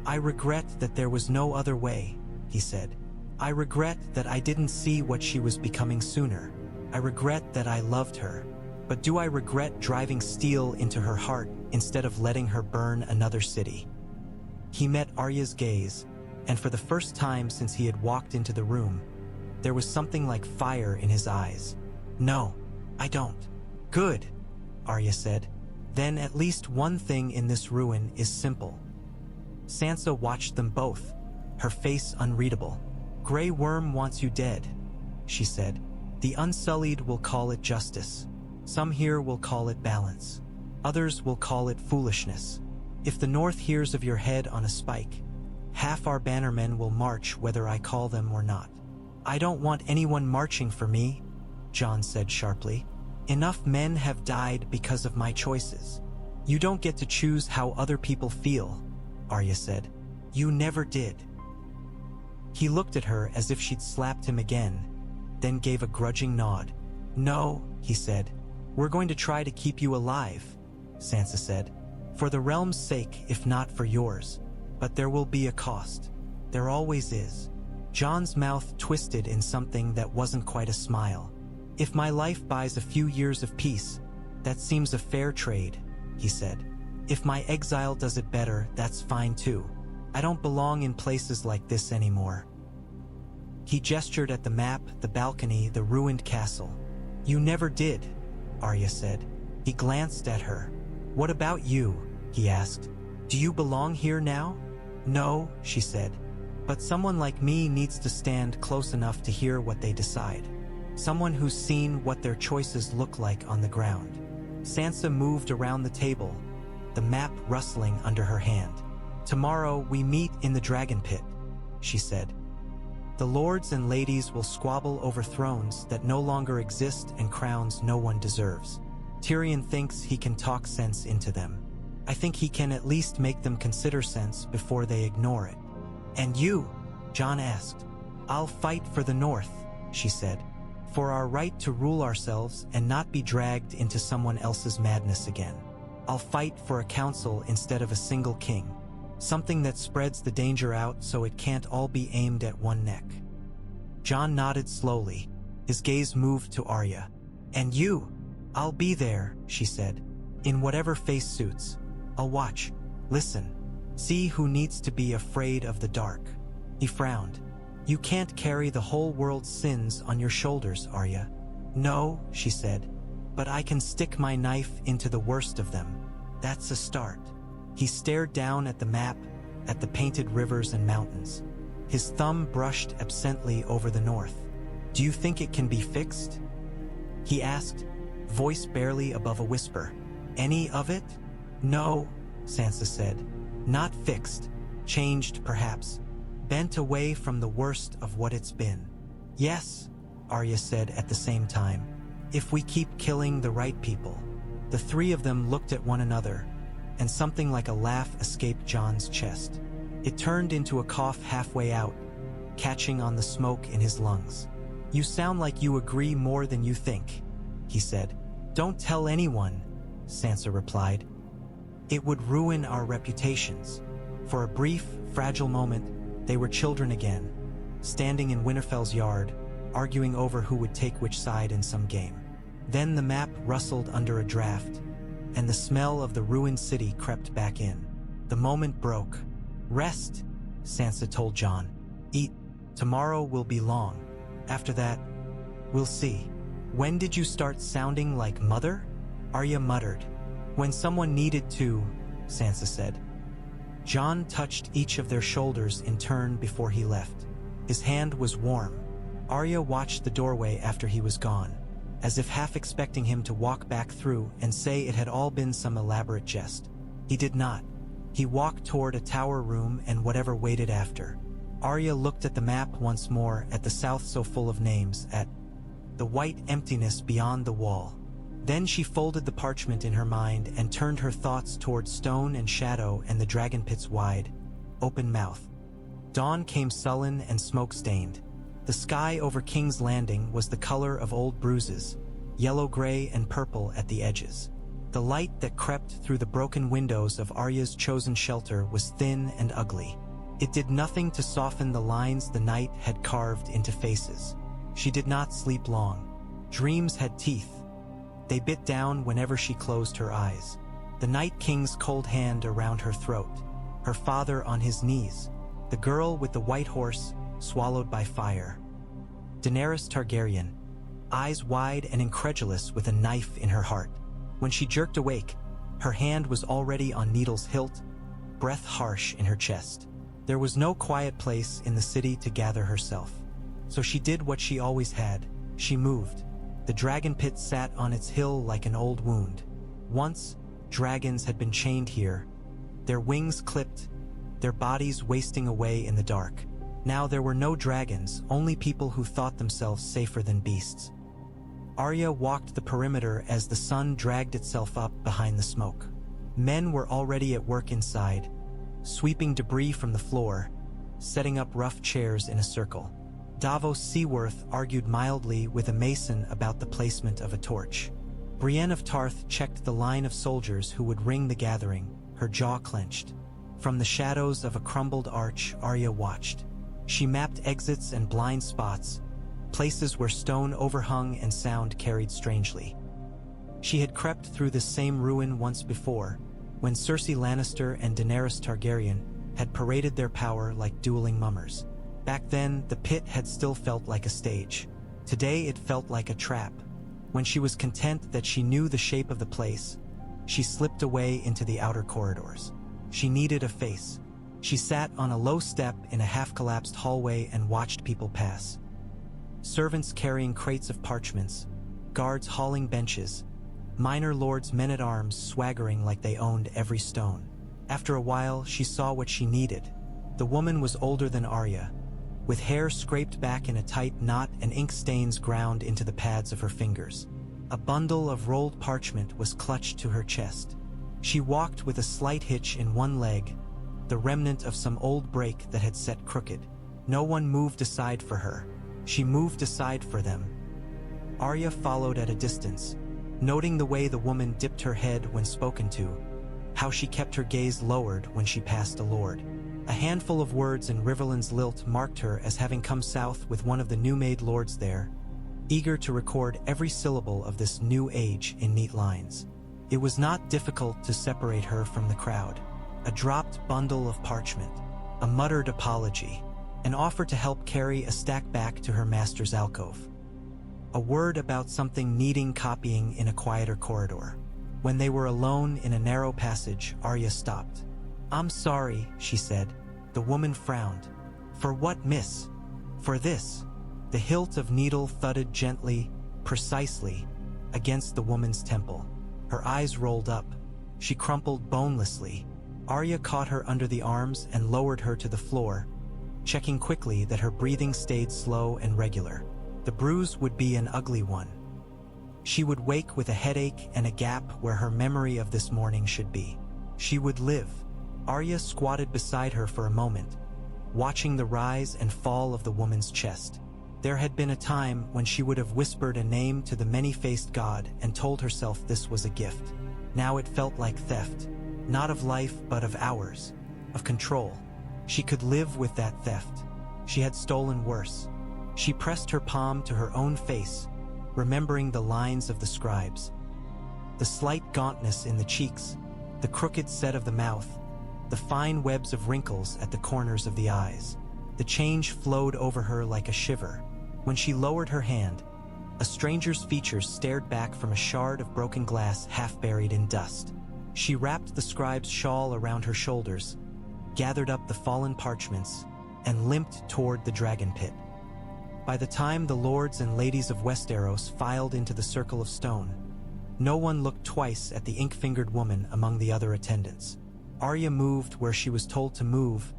I regret that there was no other way, he said. I regret that I didn't see what she was becoming sooner. I regret that I loved her. But do I regret driving steel into her heart instead of letting her burn another city? He met Arya's gaze, and for the first time since he had walked into the room, there was something like fire in his eyes. No, I don't. Good, Arya said. Then at least one thing in this ruin is simple. Sansa watched them both, her face unreadable. Grey Worm wants you dead, she said. The Unsullied will call it justice. Some here will call it balance. Others will call it foolishness. If the North hears of your head on a spike, half our bannermen will march whether I call them or not. I don't want anyone marching for me, Jon said sharply. Enough men have died because of my choices. You don't get to choose how other people feel, Arya said. You never did. He looked at her as if she'd slapped him again, then gave a grudging nod. No, he said. We're going to try to keep you alive, Sansa said. For the realm's sake, if not for yours. But there will be a cost. There always is. Jon's mouth twisted in something that wasn't quite a smile. If my life buys a few years of peace, that seems a fair trade, he said. If my exile does it better, that's fine too. I don't belong in places like this anymore. He gestured at the map, the balcony, the ruined castle. You never did, Arya said. He glanced at her. What about you? He asked. Do you belong here now? No, she said. But someone like me needs to stand close enough to hear what they decide. Someone who's seen what their choices look like on the ground. Sansa moved around the table, the map rustling under her hand. Tomorrow we meet in the dragonpit, she said. The lords and ladies will squabble over thrones that no longer exist and crowns no one deserves. Tyrion thinks he can talk sense into them. I think he can at least make them consider sense before they ignore it. And you? Jon asked. I'll fight for the North, she said. For our right to rule ourselves and not be dragged into someone else's madness again. I'll fight for a council instead of a single king. Something that spreads the danger out so it can't all be aimed at one neck. Jon nodded slowly. His gaze moved to Arya. And you? I'll be there, she said. In whatever face suits. I'll watch. Listen. See who needs to be afraid of the dark. He frowned. You can't carry the whole world's sins on your shoulders, Arya. No, she said. But I can stick my knife into the worst of them. That's a start. He stared down at the map, at the painted rivers and mountains. His thumb brushed absently over the north. Do you think it can be fixed? He asked, voice barely above a whisper. Any of it? No, Sansa said. Not fixed. Changed, perhaps. Bent away from the worst of what it's been. Yes, Arya said at the same time. If we keep killing the right people. The three of them looked at one another, and something like a laugh escaped Jon's chest. It turned into a cough halfway out, catching on the smoke in his lungs. You sound like you agree more than you think, he said. Don't tell anyone, Sansa replied. It would ruin our reputations. For a brief, fragile moment, they were children again, standing in Winterfell's yard, arguing over who would take which side in some game. Then the map rustled under a draft, and the smell of the ruined city crept back in. The moment broke. Rest, Sansa told Jon. Eat. Tomorrow will be long. After that, we'll see. When did you start sounding like mother? Arya muttered. When someone needed to, Sansa said. Jon touched each of their shoulders in turn before he left. His hand was warm. Arya watched the doorway after he was gone, as if half expecting him to walk back through and say it had all been some elaborate jest. He did not. He walked toward a tower room and whatever waited after. Arya looked at the map once more, at the south so full of names, at the white emptiness beyond the wall. Then she folded the parchment in her mind and turned her thoughts toward stone and shadow and the dragon pit's wide, open mouth. Dawn came sullen and smoke-stained. The sky over King's Landing was the color of old bruises, yellow-gray and purple at the edges. The light that crept through the broken windows of Arya's chosen shelter was thin and ugly. It did nothing to soften the lines the night had carved into faces. She did not sleep long. Dreams had teeth. They bit down whenever she closed her eyes. The Night King's cold hand around her throat, her father on his knees, the girl with the white horse swallowed by fire. Daenerys Targaryen, eyes wide and incredulous with a knife in her heart. When she jerked awake, her hand was already on Needle's hilt, breath harsh in her chest. There was no quiet place in the city to gather herself. So she did what she always had. She moved. The dragon pit sat on its hill like an old wound. Once, dragons had been chained here, their wings clipped, their bodies wasting away in the dark. Now there were no dragons, only people who thought themselves safer than beasts. Arya walked the perimeter as the sun dragged itself up behind the smoke. Men were already at work inside, sweeping debris from the floor, setting up rough chairs in a circle. Davos Seaworth argued mildly with a mason about the placement of a torch. Brienne of Tarth checked the line of soldiers who would ring the gathering, her jaw clenched. From the shadows of a crumbled arch, Arya watched. She mapped exits and blind spots, places where stone overhung and sound carried strangely. She had crept through this same ruin once before, when Cersei Lannister and Daenerys Targaryen had paraded their power like dueling mummers. Back then, the pit had still felt like a stage. Today it felt like a trap. When she was content that she knew the shape of the place, she slipped away into the outer corridors. She needed a face. She sat on a low step in a half-collapsed hallway and watched people pass. Servants carrying crates of parchments, guards hauling benches, minor lords men-at-arms swaggering like they owned every stone. After a while, she saw what she needed. The woman was older than Arya, with hair scraped back in a tight knot and ink stains ground into the pads of her fingers. A bundle of rolled parchment was clutched to her chest. She walked with a slight hitch in one leg, the remnant of some old break that had set crooked. No one moved aside for her. She moved aside for them. Arya followed at a distance, noting the way the woman dipped her head when spoken to, how she kept her gaze lowered when she passed a lord. A handful of words in Riverland's lilt marked her as having come south with one of the new-made lords there, eager to record every syllable of this new age in neat lines. It was not difficult to separate her from the crowd. A dropped bundle of parchment, a muttered apology, an offer to help carry a stack back to her master's alcove. A word about something needing copying in a quieter corridor. When they were alone in a narrow passage, Arya stopped. "I'm sorry," she said. The woman frowned. "For what, miss?" "For this." The hilt of needle thudded gently, precisely, against the woman's temple. Her eyes rolled up. She crumpled bonelessly. Arya caught her under the arms and lowered her to the floor, checking quickly that her breathing stayed slow and regular. The bruise would be an ugly one. She would wake with a headache and a gap where her memory of this morning should be. She would live. Arya squatted beside her for a moment, watching the rise and fall of the woman's chest. There had been a time when she would have whispered a name to the many-faced god and told herself this was a gift. Now it felt like theft, not of life but of hours, of control. She could live with that theft. She had stolen worse. She pressed her palm to her own face, remembering the lines of the scribes. The slight gauntness in the cheeks, the crooked set of the mouth, the fine webs of wrinkles at the corners of the eyes. The change flowed over her like a shiver. When she lowered her hand, a stranger's features stared back from a shard of broken glass half buried in dust. She wrapped the scribe's shawl around her shoulders, gathered up the fallen parchments, and limped toward the dragon pit. By the time the lords and ladies of Westeros filed into the circle of stone, no one looked twice at the ink-fingered woman among the other attendants. Arya moved where she was told to move,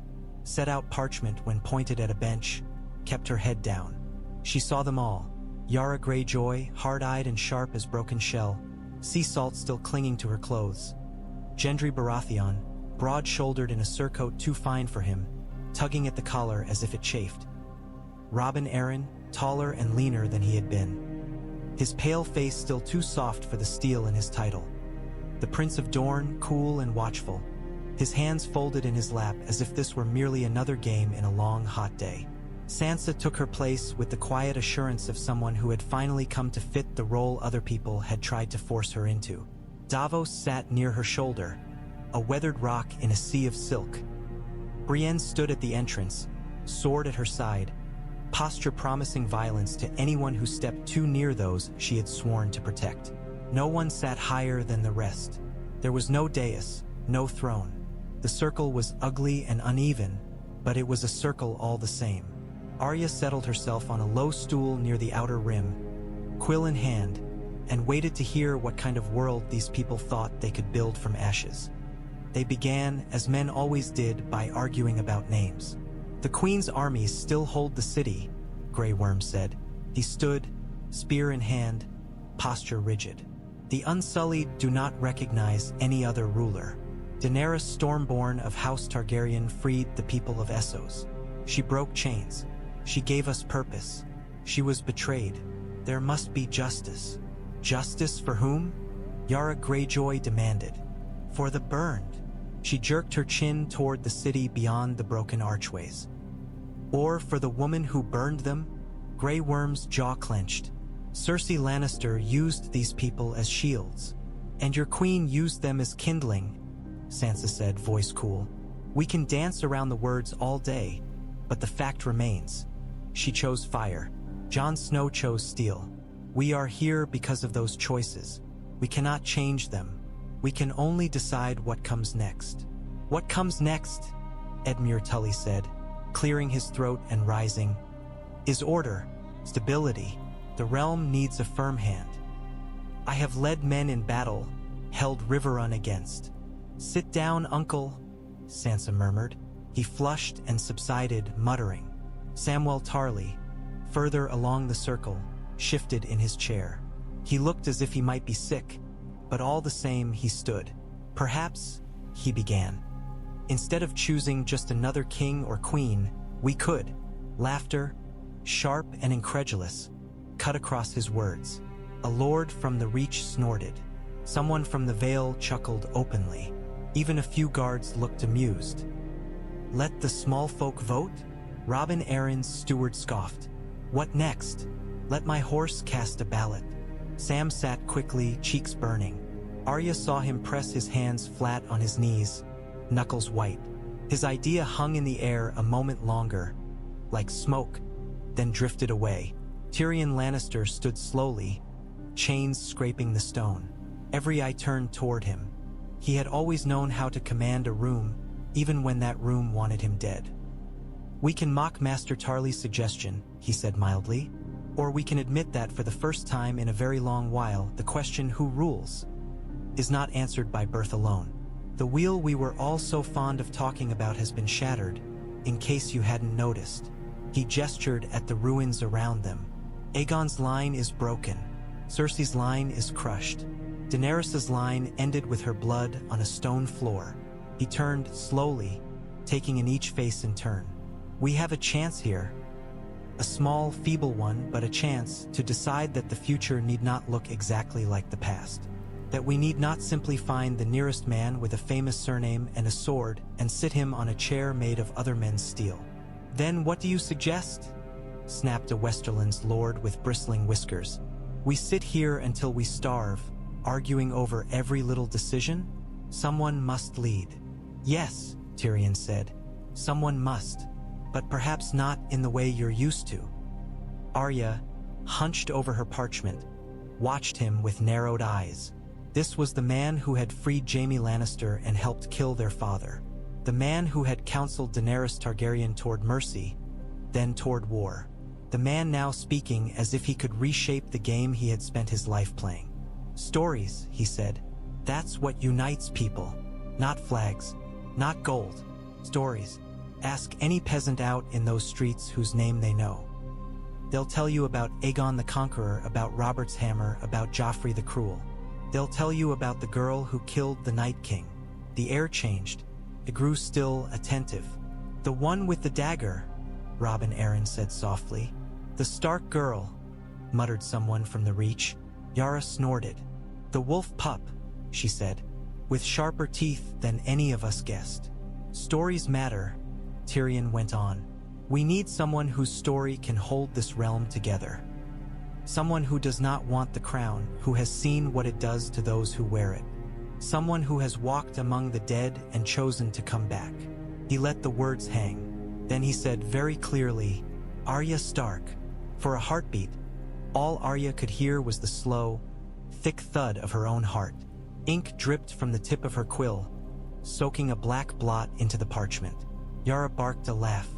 set out parchment when pointed at a bench, kept her head down. She saw them all. Yara Greyjoy, hard-eyed and sharp as broken shell, sea salt still clinging to her clothes. Gendry Baratheon, broad-shouldered in a surcoat too fine for him, tugging at the collar as if it chafed. Robin Arryn, taller and leaner than he had been, his pale face still too soft for the steel in his title. The Prince of Dorne, cool and watchful, his hands folded in his lap as if this were merely another game in a long, hot day. Sansa took her place with the quiet assurance of someone who had finally come to fit the role other people had tried to force her into. Davos sat near her shoulder, a weathered rock in a sea of silk. Brienne stood at the entrance, sword at her side, posture promising violence to anyone who stepped too near those she had sworn to protect. No one sat higher than the rest. There was no dais, no throne. The circle was ugly and uneven, but it was a circle all the same. Arya settled herself on a low stool near the outer rim, quill in hand, and waited to hear what kind of world these people thought they could build from ashes. They began, as men always did, by arguing about names. "The Queen's armies still hold the city," Grey Worm said. He stood, spear in hand, posture rigid. "The Unsullied do not recognize any other ruler. Daenerys Stormborn of House Targaryen freed the people of Essos. She broke chains. She gave us purpose. She was betrayed. There must be justice." "Justice for whom?" Yara Greyjoy demanded. "For the burned." She jerked her chin toward the city beyond the broken archways. "Or for the woman who burned them?" Grey Worm's jaw clenched. "Cersei Lannister used these people as shields, and your queen used them as kindling," Sansa said, voice cool. "We can dance around the words all day, but the fact remains. She chose fire. Jon Snow chose steel. We are here because of those choices. We cannot change them. We can only decide what comes next." "What comes next?" Edmure Tully said, clearing his throat and rising. "Is order, stability. The realm needs a firm hand. I have led men in battle, held Riverrun against." "Sit down, uncle," Sansa murmured. He flushed and subsided, muttering. Samwell Tarly, further along the circle, shifted in his chair. He looked as if he might be sick, but all the same he stood. "Perhaps," he began, "instead of choosing just another king or queen, we could." Laughter, sharp and incredulous, cut across his words. A lord from the Reach snorted. Someone from the Vale chuckled openly. Even a few guards looked amused. "Let the small folk vote?" Robin Arryn's steward scoffed. "What next? Let my horse cast a ballot." Sam sat quickly, cheeks burning. Arya saw him press his hands flat on his knees, knuckles white. His idea hung in the air a moment longer, like smoke, then drifted away. Tyrion Lannister stood slowly, chains scraping the stone. Every eye turned toward him. He had always known how to command a room, even when that room wanted him dead. "We can mock Master Tarly's suggestion," he said mildly, "or we can admit that for the first time in a very long while, the question who rules is not answered by birth alone. The wheel we were all so fond of talking about has been shattered, in case you hadn't noticed." He gestured at the ruins around them. Aegon's line is broken. Cersei's line is crushed. Daenerys' line ended with her blood on a stone floor. He turned slowly, taking in each face in turn. "We have a chance here. A small, feeble one, but a chance to decide that the future need not look exactly like the past. That we need not simply find the nearest man with a famous surname and a sword and sit him on a chair made of other men's steel." "Then what do you suggest?" snapped a Westerland's lord with bristling whiskers. "We sit here until we starve, arguing over every little decision? Someone must lead." "Yes," Tyrion said, "someone must, but perhaps not in the way you're used to." Arya, hunched over her parchment, watched him with narrowed eyes. This was the man who had freed Jaime Lannister and helped kill their father. The man who had counseled Daenerys Targaryen toward mercy, then toward war. The man now speaking as if he could reshape the game he had spent his life playing. "Stories," he said. "That's what unites people. Not flags, not gold. Stories. Ask any peasant out in those streets whose name they know. They'll tell you about Aegon the Conqueror, about Robert's hammer, about Joffrey the Cruel. They'll tell you about the girl who killed the Night King." The air changed. It grew still, attentive. "The one with the dagger," Robin Arryn said softly. "The Stark girl," muttered someone from the Reach. Yara snorted. "The wolf pup," she said, "with sharper teeth than any of us guessed." "Stories matter," Tyrion went on. "We need someone whose story can hold this realm together. Someone who does not want the crown, who has seen what it does to those who wear it. Someone who has walked among the dead and chosen to come back." He let the words hang. Then he said very clearly, "Arya Stark." For a heartbeat, all Arya could hear was the slow, thick thud of her own heart. Ink dripped from the tip of her quill, soaking a black blot into the parchment. Yara barked a laugh.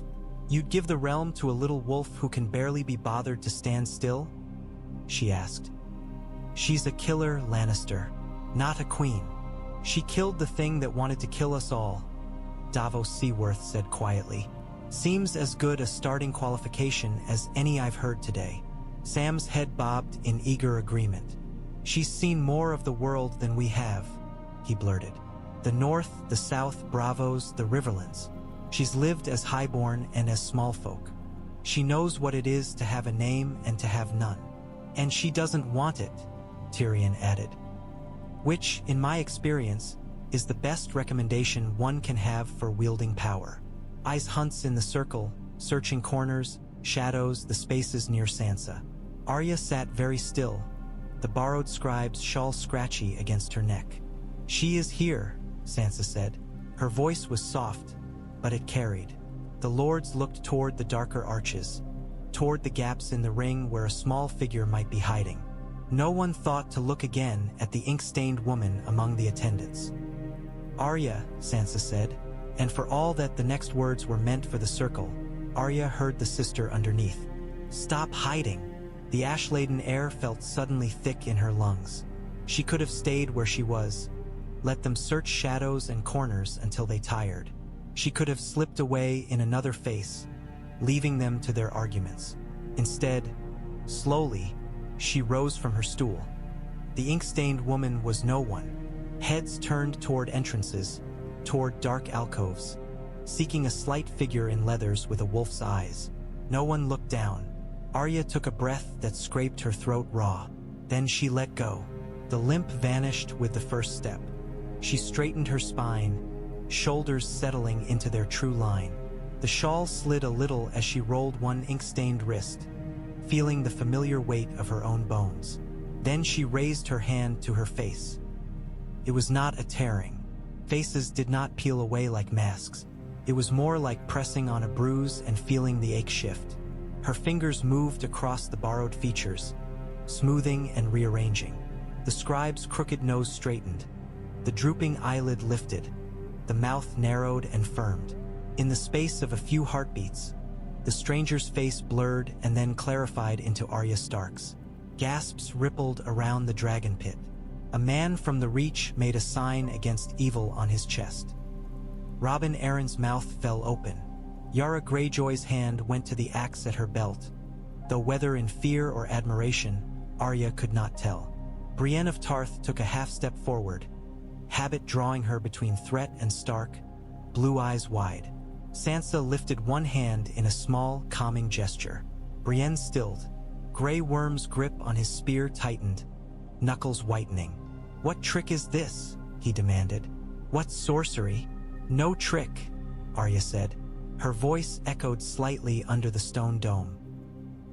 "You'd give the realm to a little wolf who can barely be bothered to stand still?" she asked. "She's a killer, Lannister, not a queen. She killed the thing that wanted to kill us all," Davos Seaworth said quietly. "Seems as good a starting qualification as any I've heard today." Sam's head bobbed in eager agreement. "She's seen more of the world than we have," he blurted. "The North, the South, Bravos, the Riverlands. She's lived as highborn and as small folk. She knows what it is to have a name and to have none. And she doesn't want it," Tyrion added. "Which, in my experience, is the best recommendation one can have for wielding power." Eyes hunts in the circle, searching corners, shadows, the spaces near Sansa. Arya sat very still, the borrowed scribe's shawl scratchy against her neck. "She is here," Sansa said. Her voice was soft, but it carried. The lords looked toward the darker arches, toward the gaps in the ring where a small figure might be hiding. No one thought to look again at the ink-stained woman among the attendants. "Arya," Sansa said, and for all that the next words were meant for the circle, Arya heard the sister underneath. "Stop hiding." The ash-laden air felt suddenly thick in her lungs. She could have stayed where she was, let them search shadows and corners until they tired. She could have slipped away in another face, leaving them to their arguments. Instead, slowly, she rose from her stool. The ink-stained woman was no one. Heads turned toward entrances, toward dark alcoves, seeking a slight figure in leathers with a wolf's eyes. No one looked down. Arya took a breath that scraped her throat raw. Then she let go. The limp vanished with the first step. She straightened her spine, shoulders settling into their true line. The shawl slid a little as she rolled one ink-stained wrist, feeling the familiar weight of her own bones. Then she raised her hand to her face. It was not a tearing. Faces did not peel away like masks. It was more like pressing on a bruise and feeling the ache shift. Her fingers moved across the borrowed features, smoothing and rearranging. The scribe's crooked nose straightened. The drooping eyelid lifted. The mouth narrowed and firmed. In the space of a few heartbeats, the stranger's face blurred and then clarified into Arya Stark's. Gasps rippled around the dragon pit. A man from the Reach made a sign against evil on his chest. Robin Arryn's mouth fell open. Yara Greyjoy's hand went to the axe at her belt, though whether in fear or admiration, Arya could not tell. Brienne of Tarth took a half-step forward, habit drawing her between threat and Stark, blue eyes wide. Sansa lifted one hand in a small, calming gesture. Brienne stilled. Grey Worm's grip on his spear tightened, knuckles whitening. "What trick is this?" he demanded. "What sorcery?" "No trick," Arya said. Her voice echoed slightly under the stone dome.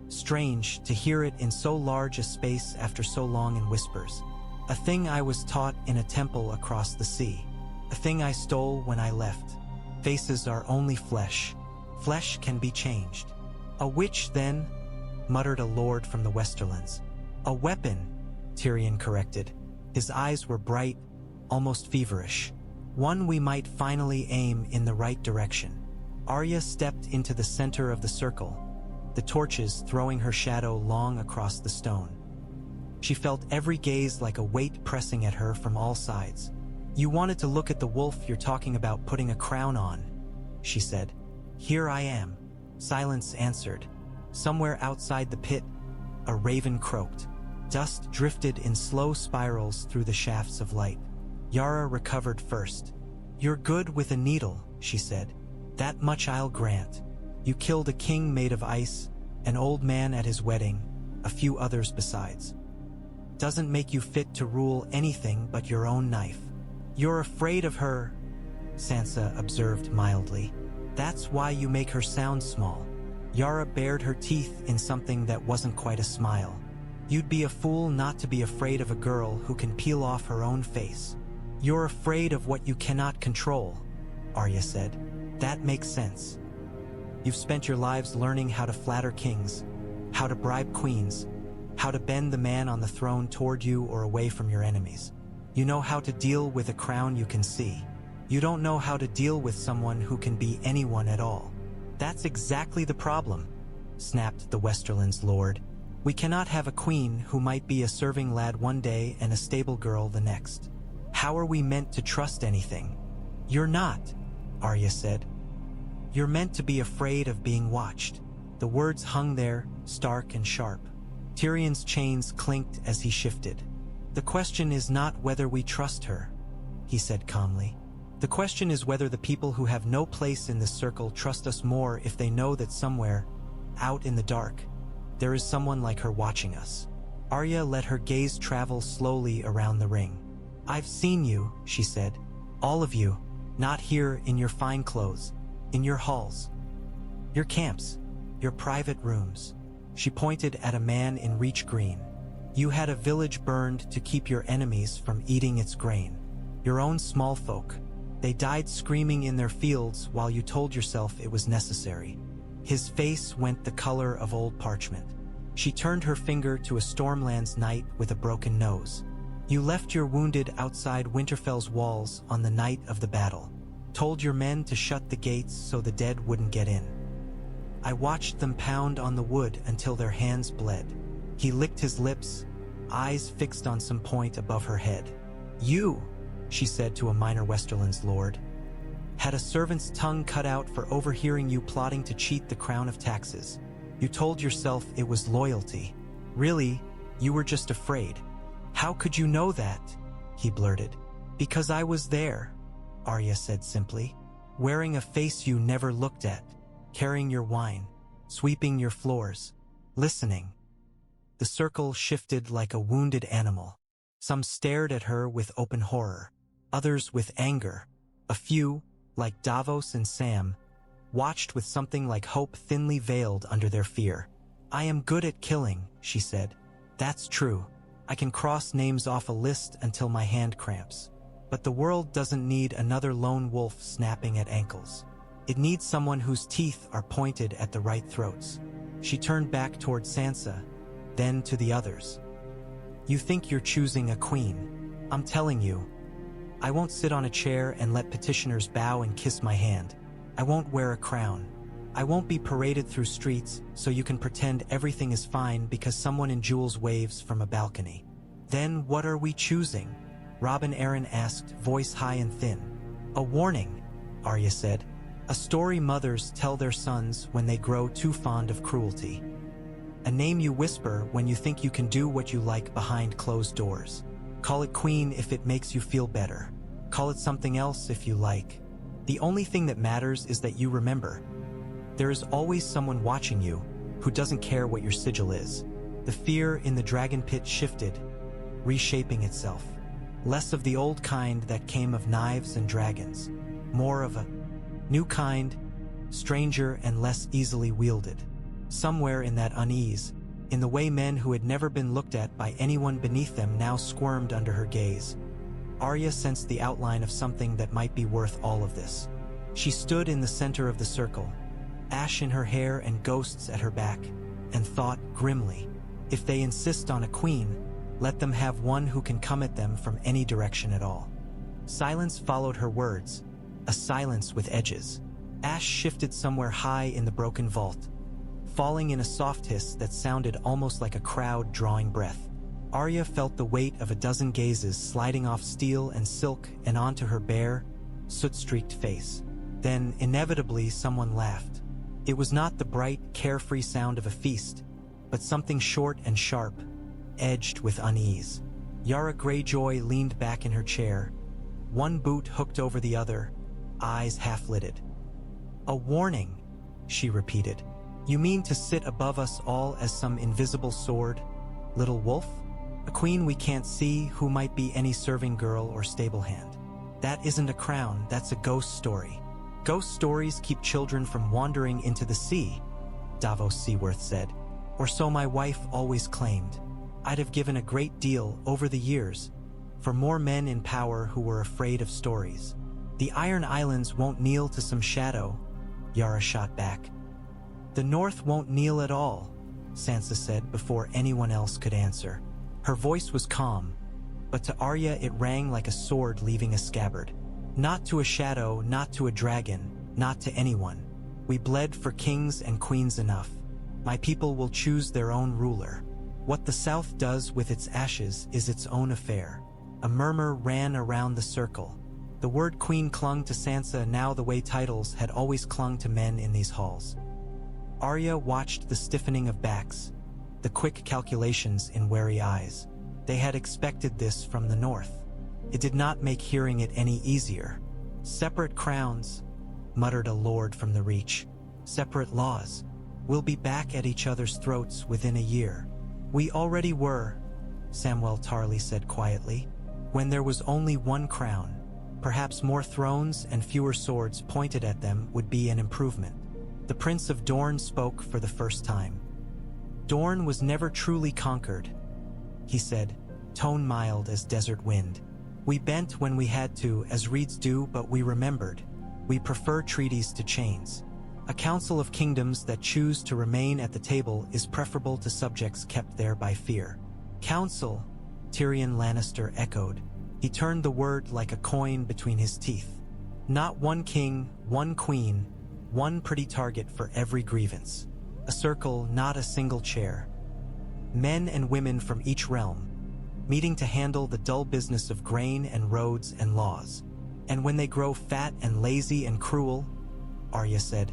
Strange to hear it in so large a space after so long in whispers. "A thing I was taught in a temple across the sea. A thing I stole when I left. Faces are only flesh. Flesh can be changed." "A witch, then?" muttered a lord from the Westerlands. "A weapon," Tyrion corrected. His eyes were bright, almost feverish. "One we might finally aim in the right direction." Arya stepped into the center of the circle, the torches throwing her shadow long across the stone. She felt every gaze like a weight pressing at her from all sides. "You wanted to look at the wolf you're talking about putting a crown on," she said. "Here I am." Silence answered. Somewhere outside the pit, a raven croaked. Dust drifted in slow spirals through the shafts of light. Yara recovered first. "You're good with a needle," she said. "That much I'll grant. You killed a king made of ice, an old man at his wedding, a few others besides. Doesn't make you fit to rule anything but your own knife." "You're afraid of her," Sansa observed mildly. "That's why you make her sound small." Yara bared her teeth in something that wasn't quite a smile. "You'd be a fool not to be afraid of a girl who can peel off her own face." "You're afraid of what you cannot control," Arya said. "That makes sense. You've spent your lives learning how to flatter kings, how to bribe queens, how to bend the man on the throne toward you or away from your enemies. You know how to deal with a crown you can see. You don't know how to deal with someone who can be anyone at all." "That's exactly the problem," snapped the Westerlands lord. "We cannot have a queen who might be a serving lad one day and a stable girl the next. How are we meant to trust anything?" "You're not," Arya said. "You're meant to be afraid of being watched." The words hung there, stark and sharp. Tyrion's chains clinked as he shifted. "The question is not whether we trust her," he said calmly. "The question is whether the people who have no place in this circle trust us more if they know that somewhere, out in the dark, there is someone like her watching us." Arya let her gaze travel slowly around the ring. "I've seen you," she said. "All of you, not here in your fine clothes, in your halls, your camps, your private rooms." She pointed at a man in Reach Green. "You had a village burned to keep your enemies from eating its grain. Your own small folk. They died screaming in their fields while you told yourself it was necessary." His face went the color of old parchment. She turned her finger to a Stormlands knight with a broken nose. "You left your wounded outside Winterfell's walls on the night of the battle. Told your men to shut the gates so the dead wouldn't get in. I watched them pound on the wood until their hands bled." He licked his lips, eyes fixed on some point above her head. "You," she said to a minor Westerlands lord, "had a servant's tongue cut out for overhearing you plotting to cheat the crown of taxes. You told yourself it was loyalty. Really, you were just afraid." "How could you know that?" he blurted. "Because I was there," Arya said simply, "wearing a face you never looked at, carrying your wine, sweeping your floors, listening. The circle shifted like a wounded animal. Some stared at her with open horror, others with anger. A few, like Davos and Sam, watched with something like hope thinly veiled under their fear. "I am good at killing," she said. "That's true. I can cross names off a list until my hand cramps. But the world doesn't need another lone wolf snapping at ankles. It needs someone whose teeth are pointed at the right throats." She turned back toward Sansa, then to the others. "You think you're choosing a queen. I'm telling you, I won't sit on a chair and let petitioners bow and kiss my hand. I won't wear a crown. I won't be paraded through streets so you can pretend everything is fine because someone in jewels waves from a balcony." "Then what are we choosing?" Robin Arryn asked, voice high and thin. "A warning," Arya said. "A story mothers tell their sons when they grow too fond of cruelty. A name you whisper when you think you can do what you like behind closed doors. Call it queen if it makes you feel better. Call it something else if you like. The only thing that matters is that you remember. There is always someone watching you who doesn't care what your sigil is." The fear in the dragon pit shifted, reshaping itself. Less of the old kind that came of knives and dragons. More of a new kind, stranger and less easily wielded. Somewhere in that unease, in the way men who had never been looked at by anyone beneath them now squirmed under her gaze, Arya sensed the outline of something that might be worth all of this. She stood in the center of the circle, ash in her hair and ghosts at her back, and thought grimly, if they insist on a queen, let them have one who can come at them from any direction at all. Silence followed her words, a silence with edges. Ash shifted somewhere high in the broken vault, falling in a soft hiss that sounded almost like a crowd drawing breath. Arya felt the weight of a dozen gazes sliding off steel and silk and onto her bare, soot-streaked face. Then, inevitably, someone laughed. It was not the bright, carefree sound of a feast, but something short and sharp, edged with unease. Yara Greyjoy leaned back in her chair, one boot hooked over the other, eyes half-lidded. "A warning," she repeated. "You mean to sit above us all as some invisible sword, little wolf? A queen we can't see who might be any serving girl or stable hand. That isn't a crown, that's a ghost story. Ghost stories keep children from wandering into the sea," Davos Seaworth said. "Or so my wife always claimed. I'd have given a great deal over the years for more men in power who were afraid of stories." "The Iron Islands won't kneel to some shadow," Yara shot back. "The North won't kneel at all," Sansa said before anyone else could answer. Her voice was calm, but to Arya it rang like a sword leaving a scabbard. "Not to a shadow, not to a dragon, not to anyone. We bled for kings and queens enough. My people will choose their own ruler. What the South does with its ashes is its own affair." A murmur ran around the circle. The word queen clung to Sansa now the way titles had always clung to men in these halls. Arya watched the stiffening of backs, the quick calculations in wary eyes. They had expected this from the North. It did not make hearing it any easier. "Separate crowns," muttered a lord from the Reach. "Separate laws. We'll be back at each other's throats within a year." "We already were," Samwell Tarly said quietly. "When there was only one crown, perhaps more thrones and fewer swords pointed at them would be an improvement." The Prince of Dorne spoke for the first time. "Dorne was never truly conquered," he said, tone mild as desert wind. "We bent when we had to, as reeds do, but we remembered. We prefer treaties to chains. A council of kingdoms that choose to remain at the table is preferable to subjects kept there by fear." "Council," Tyrion Lannister echoed. He turned the word like a coin between his teeth. "Not one king, one queen, one pretty target for every grievance. A circle, not a single chair. Men and women from each realm, meeting to handle the dull business of grain and roads and laws. And when they grow fat and lazy and cruel," Arya said.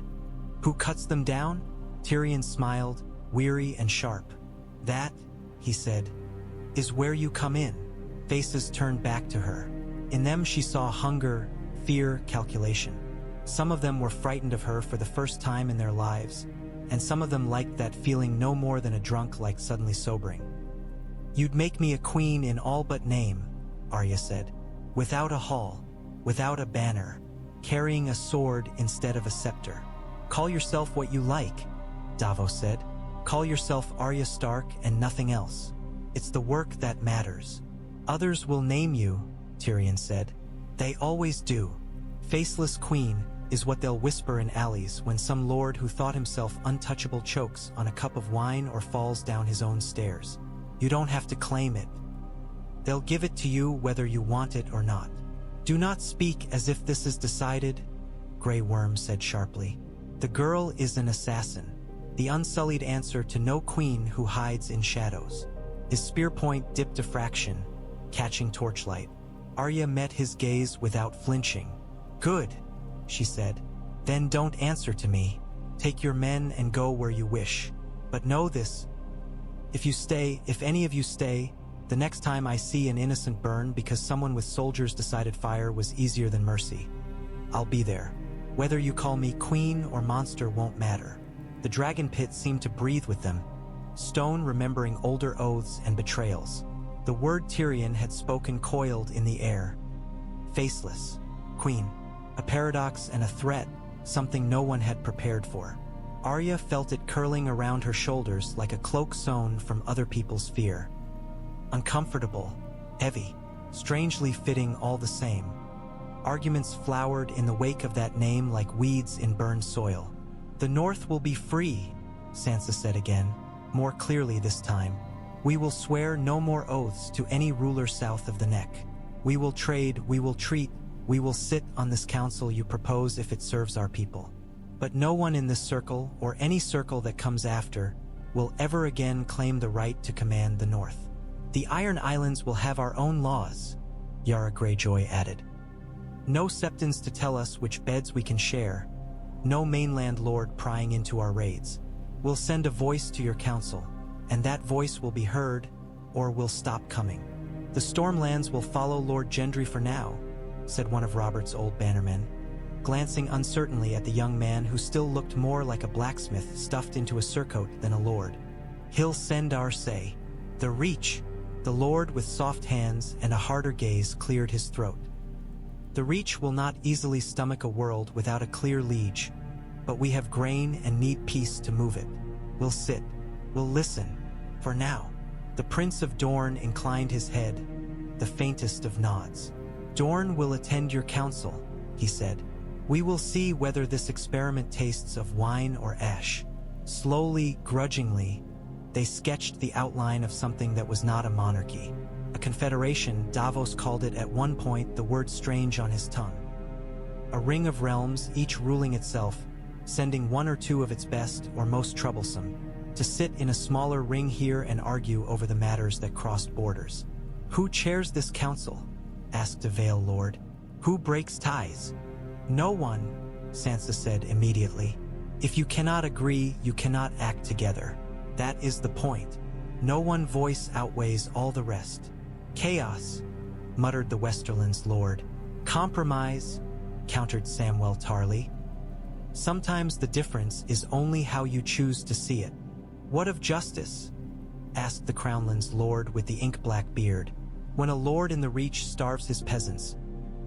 "Who cuts them down?" Tyrion smiled, weary and sharp. "That," he said, "is where you come in." Faces turned back to her. In them she saw hunger, fear, calculation. Some of them were frightened of her for the first time in their lives, and some of them liked that feeling no more than a drunk like suddenly sobering. "You'd make me a queen in all but name," Arya said. "Without a hall, without a banner, carrying a sword instead of a scepter. Call yourself what you like," Davos said. "Call yourself Arya Stark and nothing else. It's the work that matters." "Others will name you," Tyrion said. "They always do. Faceless Queen is what they'll whisper in alleys when some lord who thought himself untouchable chokes on a cup of wine or falls down his own stairs. You don't have to claim it. They'll give it to you whether you want it or not." "Do not speak as if this is decided," Grey Worm said sharply. "The girl is an assassin, the Unsullied answer to no queen who hides in shadows." His spear point dipped a fraction, catching torchlight. Arya met his gaze without flinching. "Good," she said. "Then don't answer to me. Take your men and go where you wish. But know this. If any of you stay, the next time I see an innocent burn because someone with soldiers decided fire was easier than mercy, I'll be there. Whether you call me queen or monster won't matter." The dragon pit seemed to breathe with them, stone remembering older oaths and betrayals. The word Tyrion had spoken coiled in the air. Faceless Queen. A paradox and a threat, something no one had prepared for. Arya felt it curling around her shoulders like a cloak sewn from other people's fear. Uncomfortable, heavy, strangely fitting all the same. Arguments flowered in the wake of that name like weeds in burned soil. "The North will be free," Sansa said again, more clearly this time. "We will swear no more oaths to any ruler south of the Neck. We will trade, we will treat, we will sit on this council you propose if it serves our people. But no one in this circle, or any circle that comes after, will ever again claim the right to command the North. The Iron Islands will have our own laws," Yara Greyjoy added. "No septons to tell us which beds we can share. No mainland lord prying into our raids. We'll send a voice to your council, and that voice will be heard, or will stop coming. The Stormlands will follow Lord Gendry for now," said one of Robert's old bannermen, glancing uncertainly at the young man who still looked more like a blacksmith stuffed into a surcoat than a lord. "He'll send our say. The Reach." The lord with soft hands and a harder gaze cleared his throat. "The Reach will not easily stomach a world without a clear liege, but we have grain and need peace to move it. We'll sit. We'll listen. For now." The Prince of Dorne inclined his head, the faintest of nods. "Dorne will attend your council," he said. "We will see whether this experiment tastes of wine or ash." Slowly, grudgingly, they sketched the outline of something that was not a monarchy. A confederation, Davos called it at one point, the word strange on his tongue. A ring of realms, each ruling itself, sending one or two of its best or most troublesome, to sit in a smaller ring here and argue over the matters that crossed borders. "Who chairs this council?" asked a Vale Lord. "Who breaks ties?" "No one," Sansa said immediately. "If you cannot agree, you cannot act together. That is the point. No one voice outweighs all the rest." "Chaos," muttered the Westerland's lord. "Compromise," countered Samwell Tarly. "Sometimes the difference is only how you choose to see it." "What of justice?" asked the Crownland's lord with the ink-black beard. "When a lord in the Reach starves his peasants,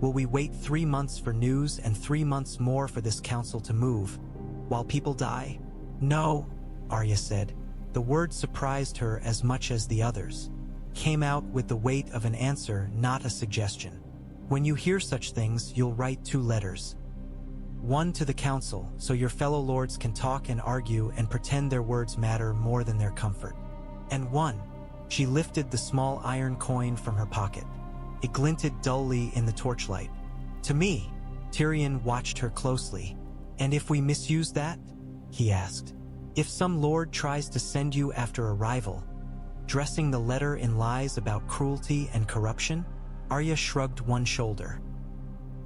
will we wait 3 months for news and 3 months more for this council to move, while people die?" "No," Arya said. The word surprised her as much as the others. Came out with the weight of an answer, not a suggestion. "When you hear such things, you'll write 2 letters. One to the council, so your fellow lords can talk and argue and pretend their words matter more than their comfort. And one," she lifted the small iron coin from her pocket. It glinted dully in the torchlight. "To me." Tyrion watched her closely. "And if we misuse that?" he asked. "If some lord tries to send you after a rival, dressing the letter in lies about cruelty and corruption?" Arya shrugged one shoulder.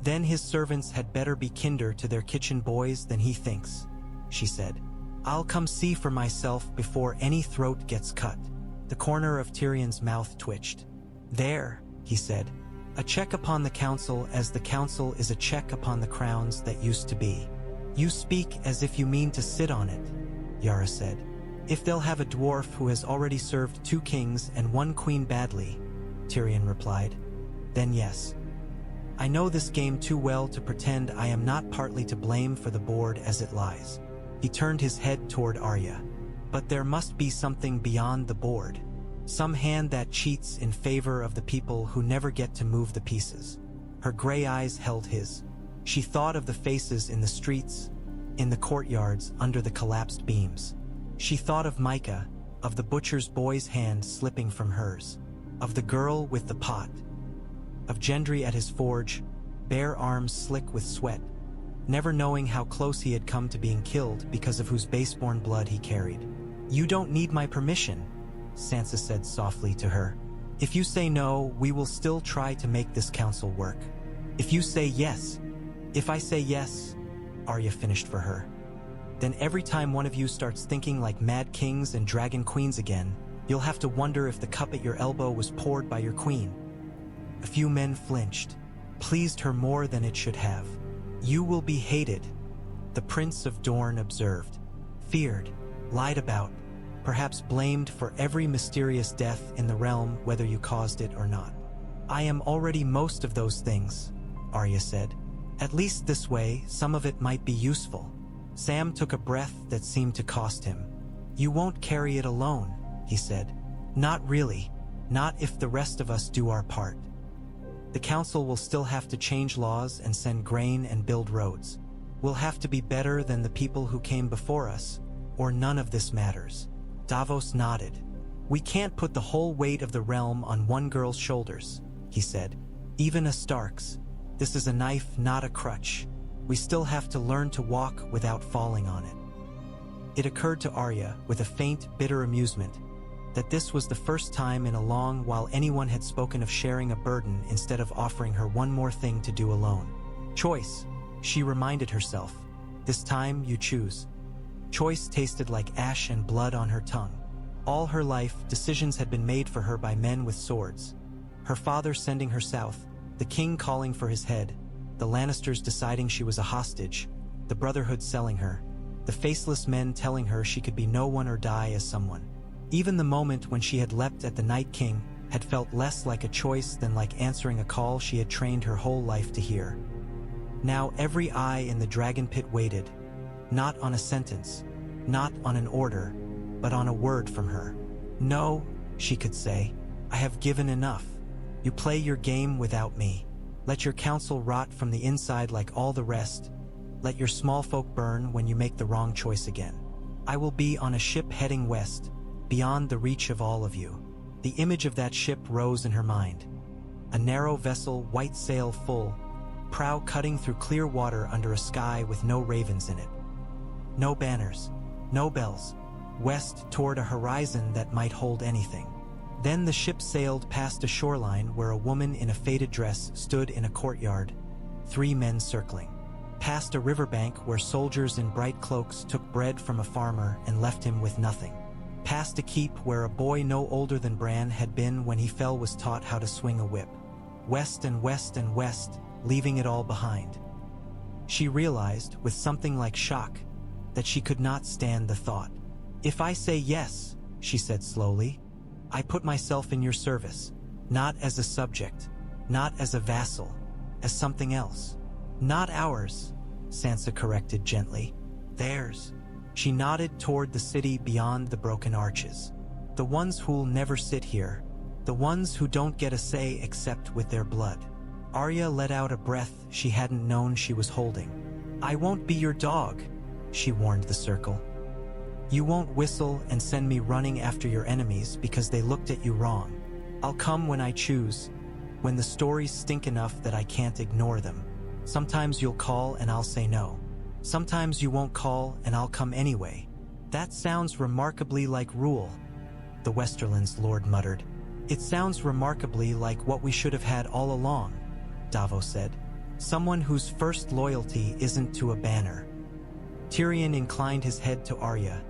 "Then his servants had better be kinder to their kitchen boys than he thinks," she said. "I'll come see for myself before any throat gets cut." The corner of Tyrion's mouth twitched. "There," he said. "A check upon the council as the council is a check upon the crowns that used to be. You speak as if you mean to sit on it." Yara said. If they'll have a dwarf who has already served 2 kings and 1 queen badly, Tyrion replied, then yes. I know this game too well to pretend I am not partly to blame for the board as it lies. He turned his head toward Arya. But there must be something beyond the board. Some hand that cheats in favor of the people who never get to move the pieces. Her gray eyes held his. She thought of the faces in the streets, in the courtyards under the collapsed beams. She thought of Micah, of the butcher's boy's hand slipping from hers, of the girl with the pot, of Gendry at his forge, bare arms slick with sweat, never knowing how close he had come to being killed because of whose baseborn blood he carried. You don't need my permission, Sansa said softly to her. If you say no, we will still try to make this council work. If you say yes, if I say yes, Arya finished for her. Then every time one of you starts thinking like mad kings and dragon queens again, you'll have to wonder if the cup at your elbow was poured by your queen. A few men flinched, pleased her more than it should have. You will be hated, the Prince of Dorne observed, feared, lied about, perhaps blamed for every mysterious death in the realm whether you caused it or not. I am already most of those things, Arya said. At least this way, some of it might be useful. Sam took a breath that seemed to cost him. You won't carry it alone, he said. Not really, not if the rest of us do our part. The council will still have to change laws and send grain and build roads. We'll have to be better than the people who came before us, or none of this matters. Davos nodded. We can't put the whole weight of the realm on one girl's shoulders, he said. Even a Stark's. This is a knife, not a crutch. We still have to learn to walk without falling on it. It occurred to Arya, with a faint, bitter amusement, that this was the first time in a long while anyone had spoken of sharing a burden instead of offering her one more thing to do alone. Choice, she reminded herself. This time you choose. Choice tasted like ash and blood on her tongue. All her life, decisions had been made for her by men with swords. Her father sending her south, the king calling for his head, the Lannisters deciding she was a hostage, the Brotherhood selling her, the faceless men telling her she could be no one or die as someone. Even the moment when she had leapt at the Night King had felt less like a choice than like answering a call she had trained her whole life to hear. Now every eye in the dragon pit waited, not on a sentence, not on an order, but on a word from her. No, she could say, I have given enough. You play your game without me. Let your council rot from the inside like all the rest. Let your small folk burn when you make the wrong choice again. I will be on a ship heading west, beyond the reach of all of you. The image of that ship rose in her mind. A narrow vessel, white sail full, prow cutting through clear water under a sky with no ravens in it. No banners, no bells, west toward a horizon that might hold anything. Then the ship sailed past a shoreline where a woman in a faded dress stood in a courtyard, 3 men circling. Past a riverbank where soldiers in bright cloaks took bread from a farmer and left him with nothing. Past a keep where a boy no older than Bran had been when he was taught how to swing a whip. West and west and west, leaving it all behind. She realized, with something like shock, that she could not stand the thought. If I say yes, she said slowly, I put myself in your service, not as a subject, not as a vassal, as something else. Not ours, Sansa corrected gently. Theirs. She nodded toward the city beyond the broken arches. The ones who'll never sit here, the ones who don't get a say except with their blood. Arya let out a breath she hadn't known she was holding. I won't be your dog, she warned the circle. You won't whistle and send me running after your enemies because they looked at you wrong. I'll come when I choose, when the stories stink enough that I can't ignore them. Sometimes you'll call and I'll say no. Sometimes you won't call and I'll come anyway. That sounds remarkably like rule, the Westerland's lord muttered. It sounds remarkably like what we should have had all along, Davos said. Someone whose first loyalty isn't to a banner. Tyrion inclined his head to Arya,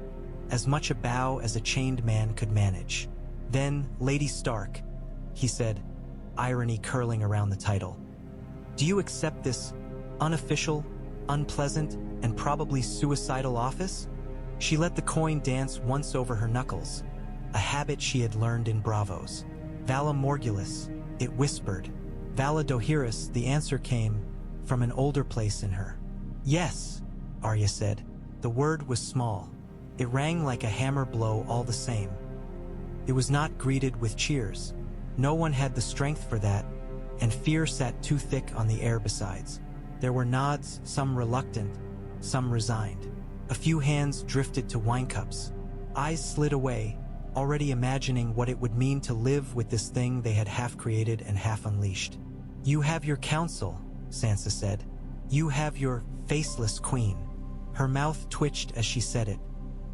as much a bow as a chained man could manage. Then, Lady Stark, he said, irony curling around the title. Do you accept this unofficial, unpleasant, and probably suicidal office? She let the coin dance once over her knuckles, a habit she had learned in Bravos. Vala Morgulis, it whispered. Vala Dohiris, the answer came from an older place in her. Yes, Arya said. The word was small. It rang like a hammer blow all the same. It was not greeted with cheers. No one had the strength for that, and fear sat too thick on the air besides. There were nods, some reluctant, some resigned. A few hands drifted to wine cups. Eyes slid away, already imagining what it would mean to live with this thing they had half created and half unleashed. You have your counsel, Sansa said. You have your faceless queen. Her mouth twitched as she said it,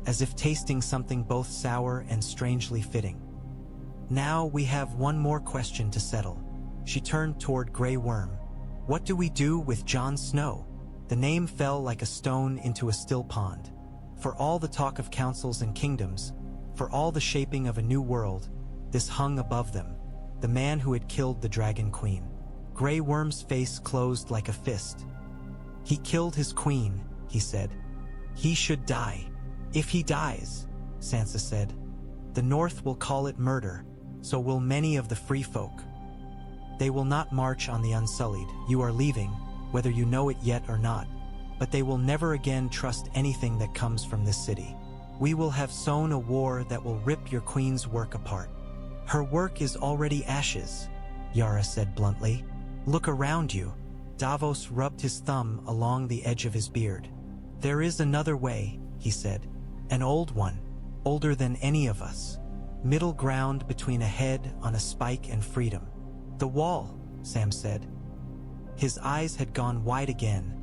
as if tasting something both sour and strangely fitting. Now we have one more question to settle. She turned toward Grey Worm. What do we do with Jon Snow? The name fell like a stone into a still pond. For all the talk of councils and kingdoms, for all the shaping of a new world, this hung above them, the man who had killed the Dragon Queen. Grey Worm's face closed like a fist. He killed his queen, he said. He should die. If he dies, Sansa said, the North will call it murder, so will many of the free folk. They will not march on the Unsullied. You are leaving, whether you know it yet or not, but they will never again trust anything that comes from this city. We will have sown a war that will rip your queen's work apart. Her work is already ashes, Yara said bluntly. Look around you. Davos rubbed his thumb along the edge of his beard. There is another way, he said. An old one, older than any of us. Middle ground between a head on a spike and freedom. The wall, Sam said. His eyes had gone wide again,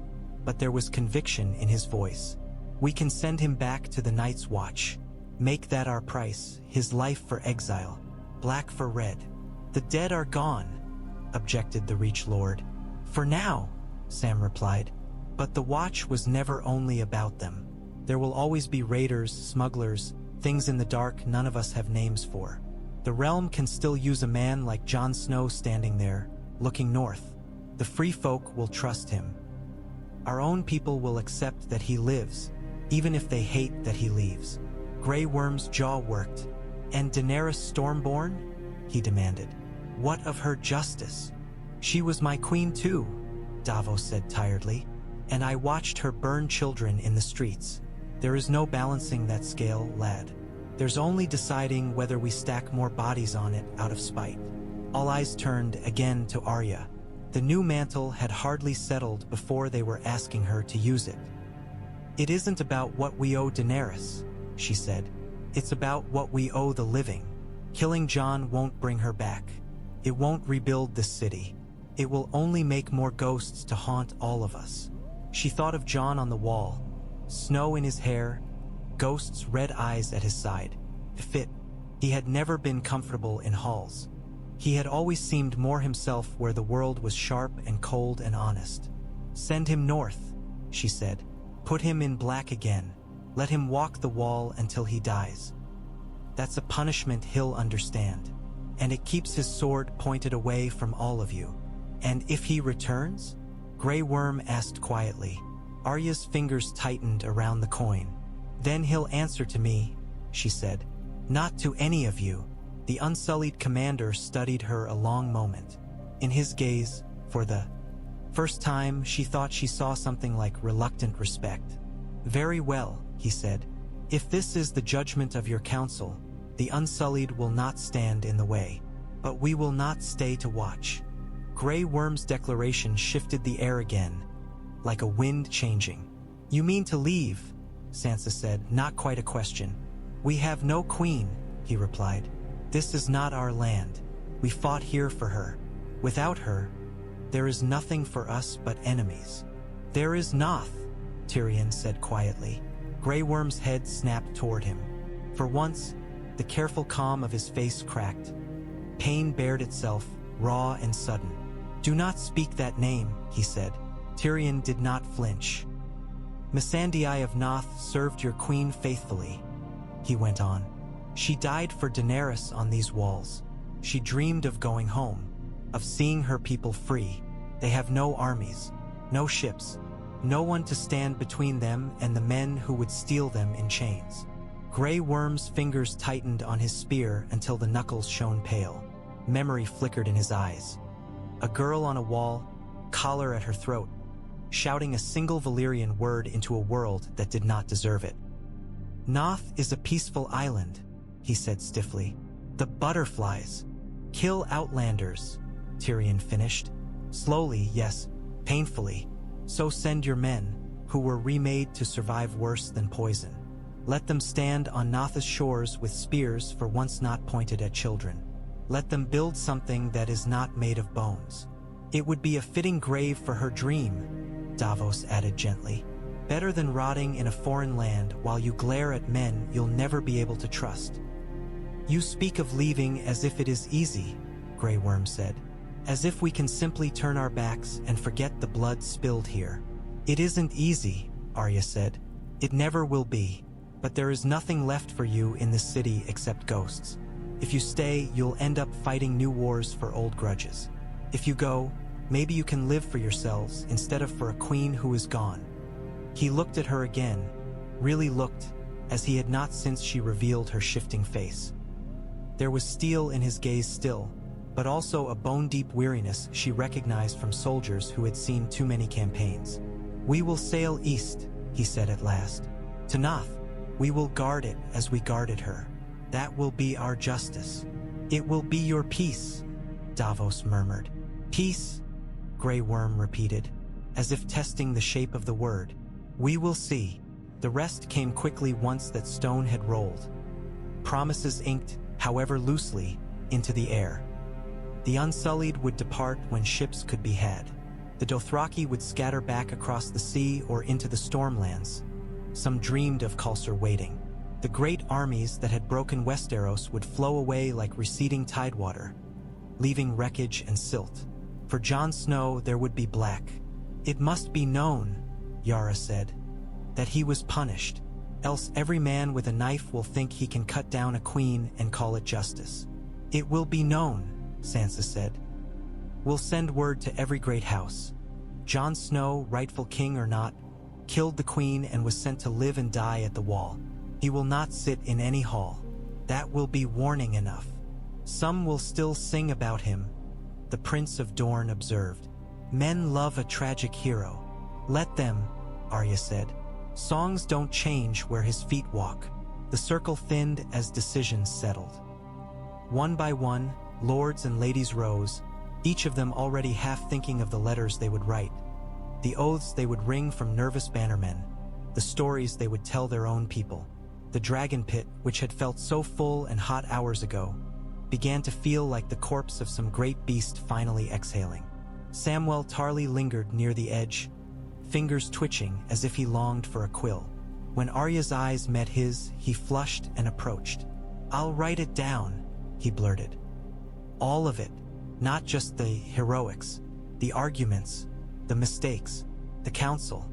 but there was conviction in his voice. We can send him back to the Night's Watch. Make that our price, his life for exile, black for red. The dead are gone, objected the Reach Lord. For now, Sam replied. But the Watch was never only about them. There will always be raiders, smugglers, things in the dark none of us have names for. The realm can still use a man like Jon Snow standing there, looking north. The free folk will trust him. Our own people will accept that he lives, even if they hate that he leaves. Grey Worm's jaw worked. And Daenerys Stormborn? He demanded. What of her justice? She was my queen too, Davos said tiredly, and I watched her burn children in the streets. There is no balancing that scale, lad. There's only deciding whether we stack more bodies on it out of spite. All eyes turned again to Arya. The new mantle had hardly settled before they were asking her to use it. It isn't about what we owe Daenerys, she said. It's about what we owe the living. Killing Jon won't bring her back. It won't rebuild this city. It will only make more ghosts to haunt all of us. She thought of Jon on the wall, snow in his hair, ghosts' red eyes at his side. Fit. He had never been comfortable in halls. He had always seemed more himself where the world was sharp and cold and honest. Send him north, she said. Put him in black again. Let him walk the wall until he dies. That's a punishment he'll understand. And it keeps his sword pointed away from all of you. And if he returns? Grey Worm asked quietly. Arya's fingers tightened around the coin. Then he'll answer to me, she said. Not to any of you. The Unsullied commander studied her a long moment. In his gaze, for the first time, she thought she saw something like reluctant respect. Very well, he said. If this is the judgment of your council, the Unsullied will not stand in the way. But we will not stay to watch. Grey Worm's declaration shifted the air again, like a wind changing. You mean to leave? Sansa said, not quite a question. We have no queen, he replied. This is not our land. We fought here for her. Without her, there is nothing for us but enemies. There is Naath, Tyrion said quietly. Grey Worm's head snapped toward him. For once, the careful calm of his face cracked. Pain bared itself, raw and sudden. Do not speak that name, he said. Tyrion did not flinch. Missandei of Naath served your queen faithfully, he went on. She died for Daenerys on these walls. She dreamed of going home, of seeing her people free. They have no armies, no ships, No one to stand between them and the men who would steal them in chains. Grey Worm's fingers tightened on his spear until the knuckles shone pale. Memory flickered in his eyes. A girl on a wall, collar at her throat, shouting a single Valyrian word into a world that did not deserve it. "Naath is a peaceful island," he said stiffly. "The butterflies. Kill outlanders," Tyrion finished. "Slowly, yes, painfully. So send your men, who were remade to survive worse than poison. Let them stand on Naath's shores with spears for once not pointed at children. Let them build something that is not made of bones. It would be a fitting grave for her dream," Davos added gently. "Better than rotting in a foreign land while you glare at men you'll never be able to trust." "You speak of leaving as if it is easy," Grey Worm said. "As if we can simply turn our backs and forget the blood spilled here." "It isn't easy," Arya said. "It never will be. But there is nothing left for you in this city except ghosts. If you stay, you'll end up fighting new wars for old grudges. If you go, maybe you can live for yourselves instead of for a queen who is gone." He looked at her again, really looked, as he had not since she revealed her shifting face. There was steel in his gaze still, but also a bone-deep weariness she recognized from soldiers who had seen too many campaigns. "We will sail east," he said at last. "To Naath. We will guard it as we guarded her. That will be our justice." "It will be your peace," Davos murmured. "Peace," Grey Worm repeated, as if testing the shape of the word. "We will see." The rest came quickly once that stone had rolled. Promises inked, however loosely, into the air. The Unsullied would depart when ships could be had. The Dothraki would scatter back across the sea or into the Stormlands. Some dreamed of Culser waiting. The great armies that had broken Westeros would flow away like receding tidewater, leaving wreckage and silt. For Jon Snow there would be black. "It must be known," Yara said, "that he was punished, else every man with a knife will think he can cut down a queen and call it justice." "It will be known," Sansa said. "We'll send word to every great house. Jon Snow, rightful king or not, killed the queen and was sent to live and die at the wall. He will not sit in any hall. That will be warning enough. Some will still sing about him," the Prince of Dorne observed. "Men love a tragic hero. Let them," Arya said. "Songs don't change where his feet walk." The circle thinned as decisions settled. One by one, lords and ladies rose, each of them already half thinking of the letters they would write, the oaths they would wring from nervous bannermen, the stories they would tell their own people. The dragonpit, which had felt so full and hot hours ago, began to feel like the corpse of some great beast finally exhaling. Samwell Tarly lingered near the edge, fingers twitching as if he longed for a quill. When Arya's eyes met his, he flushed and approached. "I'll write it down," he blurted. "All of it, not just the heroics, the arguments, the mistakes, the council.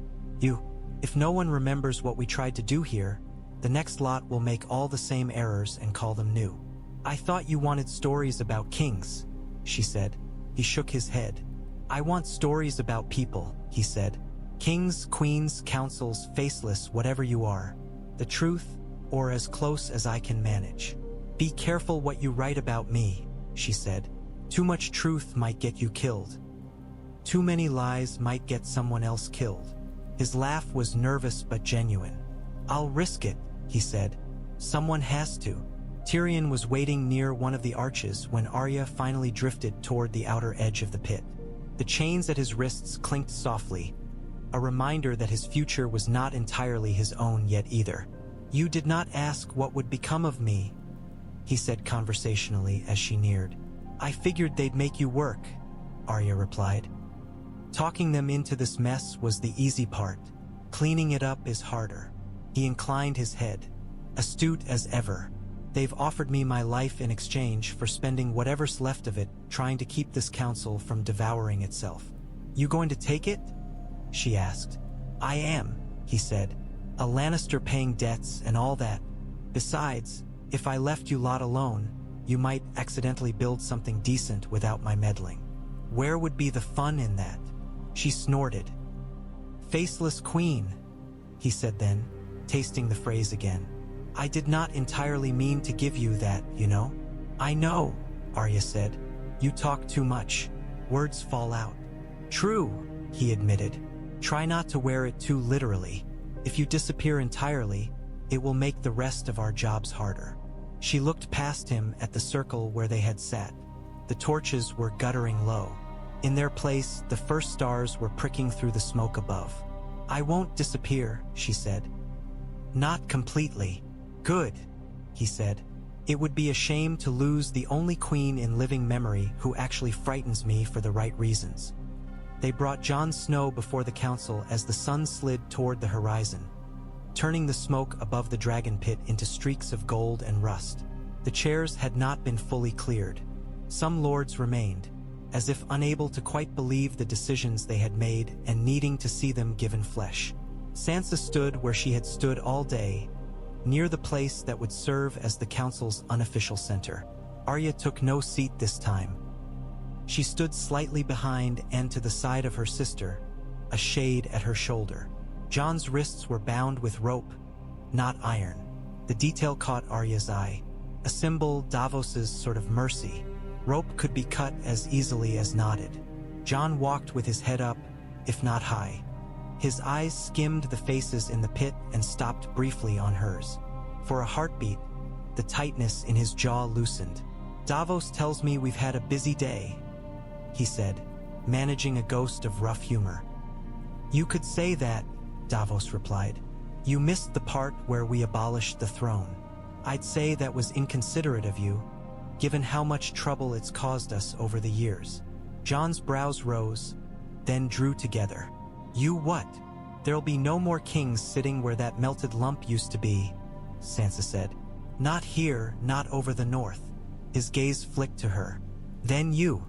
If no one remembers what we tried to do here, the next lot will make all the same errors and call them new." "I thought you wanted stories about kings," she said. He shook his head. "I want stories about people," he said. "Kings, queens, councils, faceless, whatever you are. The truth, or as close as I can manage." "Be careful what you write about me," she said. "Too much truth might get you killed. Too many lies might get someone else killed." His laugh was nervous but genuine. "I'll risk it," he said. "Someone has to." Tyrion was waiting near one of the arches when Arya finally drifted toward the outer edge of the pit. The chains at his wrists clinked softly, a reminder that his future was not entirely his own yet either. "You did not ask what would become of me," he said conversationally as she neared. "I figured they'd make you work," Arya replied. "Talking them into this mess was the easy part. Cleaning it up is harder." He inclined his head. "Astute as ever. They've offered me my life in exchange for spending whatever's left of it trying to keep this council from devouring itself." "You going to take it?" she asked. "I am," he said. "A Lannister paying debts and all that. Besides, if I left you lot alone, you might accidentally build something decent without my meddling. Where would be the fun in that?" She snorted. Faceless Queen, he said then, tasting the phrase again. I did not entirely mean to give you that, you know? I know, Arya said. You talk too much. Words fall out. True, he admitted. Try not to wear it too literally. If you disappear entirely, it will make the rest of our jobs harder. She looked past him at the circle where they had sat. The torches were guttering low. In their place, the first stars were pricking through the smoke above. I won't disappear, she said. Not completely. Good, he said. It would be a shame to lose the only queen in living memory who actually frightens me for the right reasons. They brought Jon Snow before the council as the sun slid toward the horizon, turning the smoke above the dragon pit into streaks of gold and rust. The chairs had not been fully cleared. Some lords remained, as if unable to quite believe the decisions they had made and needing to see them given flesh. Sansa stood where she had stood all day, near the place that would serve as the council's unofficial center. Arya took no seat this time. She stood slightly behind and to the side of her sister, a shade at her shoulder. Jon's wrists were bound with rope, not iron. The detail caught Arya's eye, a symbol Davos's sort of mercy. Rope could be cut as easily as knotted. Jon walked with his head up, if not high. His eyes skimmed the faces in the pit and stopped briefly on hers. For a heartbeat, the tightness in his jaw loosened. Davos tells me we've had a busy day, he said, managing a ghost of rough humor. You could say that, Davos replied. You missed the part where we abolished the throne. I'd say that was inconsiderate of you, given how much trouble it's caused us over the years. Jon's brows rose, then drew together. You what? There'll be no more kings sitting where that melted lump used to be, Sansa said. Not here, not over the north. His gaze flicked to her. Then you.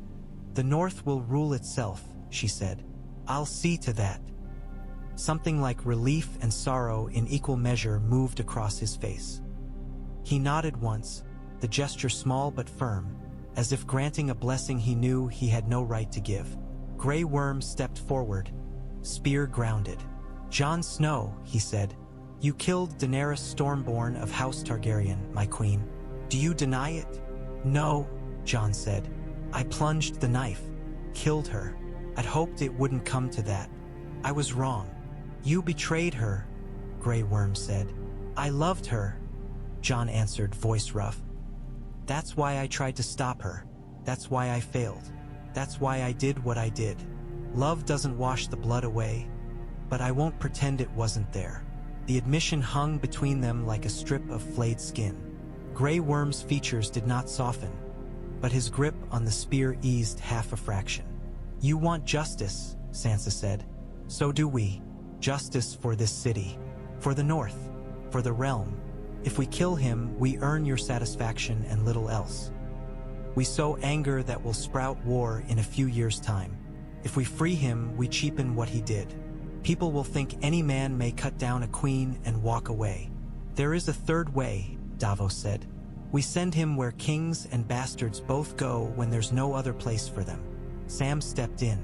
The north will rule itself, she said. I'll see to that. Something like relief and sorrow in equal measure moved across his face. He nodded once, the gesture small but firm, as if granting a blessing he knew he had no right to give. Grey Worm stepped forward, spear grounded. Jon Snow, he said, you killed Daenerys Stormborn of House Targaryen, my queen. Do you deny it? No, Jon said. I plunged the knife, killed her. I'd hoped it wouldn't come to that. I was wrong. You betrayed her, Grey Worm said. I loved her, Jon answered, voice rough. That's why I tried to stop her. That's why I failed. That's why I did what I did. Love doesn't wash the blood away, but I won't pretend it wasn't there. The admission hung between them like a strip of flayed skin. Grey Worm's features did not soften, but his grip on the spear eased half a fraction. You want justice, Sansa said. So do we. Justice for this city, for the north, for the realm. If we kill him, we earn your satisfaction and little else. We sow anger that will sprout war in a few years' time. If we free him, we cheapen what he did. People will think any man may cut down a queen and walk away. There is a third way, Davos said. We send him where kings and bastards both go when there's no other place for them. Sam stepped in.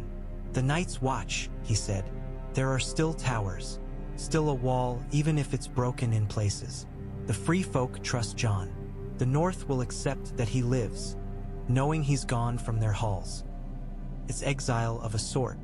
The Night's Watch, he said. There are still towers, still a wall, even if it's broken in places. The free folk trust Jon. The North will accept that he lives, knowing he's gone from their halls. It's exile of a sort,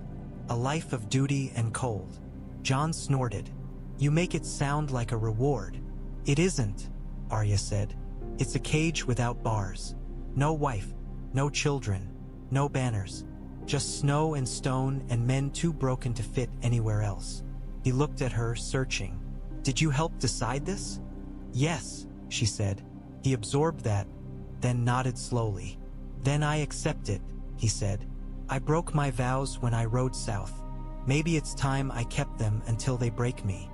a life of duty and cold. Jon snorted. You make it sound like a reward. It isn't, Arya said. It's a cage without bars. No wife, no children, no banners. Just snow and stone and men too broken to fit anywhere else. He looked at her, searching. Did you help decide this? Yes, she said. He absorbed that, then nodded slowly. Then I accept it, he said. I broke my vows when I rode south. Maybe it's time I kept them until they break me.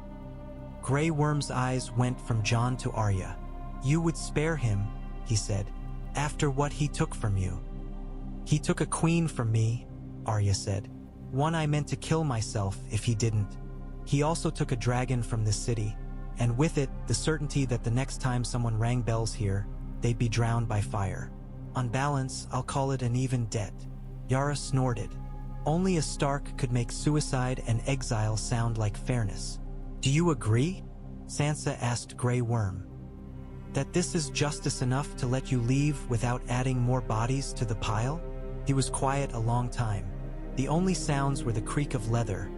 Grey Worm's eyes went from Jon to Arya. You would spare him, he said, after what he took from you. He took a queen from me, Arya said. One I meant to kill myself if he didn't. He also took a dragon from this city, and with it, the certainty that the next time someone rang bells here, they'd be drowned by fire. On balance, I'll call it an even debt. Yara snorted. Only a Stark could make suicide and exile sound like fairness. Do you agree? Sansa asked Grey Worm. That this is justice enough to let you leave without adding more bodies to the pile? He was quiet a long time. The only sounds were the creak of leather,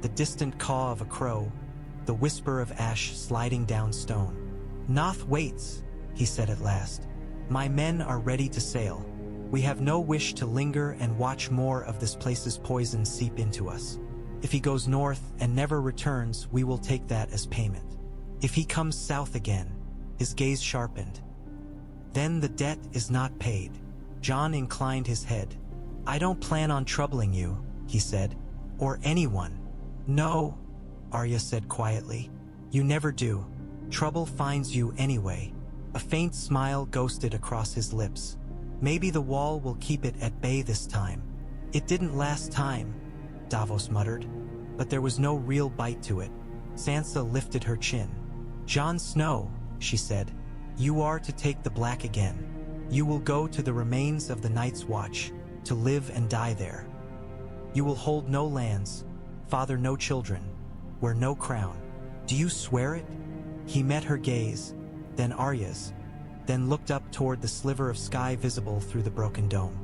the distant caw of a crow, the whisper of ash sliding down stone. Naath waits, he said at last. My men are ready to sail. We have no wish to linger and watch more of this place's poison seep into us. If he goes north and never returns, we will take that as payment. If he comes south again, his gaze sharpened. Then the debt is not paid. Jon inclined his head. I don't plan on troubling you, he said, or anyone. No, Arya said quietly. You never do. Trouble finds you anyway. A faint smile ghosted across his lips. Maybe the wall will keep it at bay this time. It didn't last time, Davos muttered, but there was no real bite to it. Sansa lifted her chin. Jon Snow, she said, you are to take the black again. You will go to the remains of the Night's Watch, to live and die there. You will hold no lands, father no children, wear no crown. Do you swear it? He met her gaze, then Arya's, then looked up toward the sliver of sky visible through the broken dome.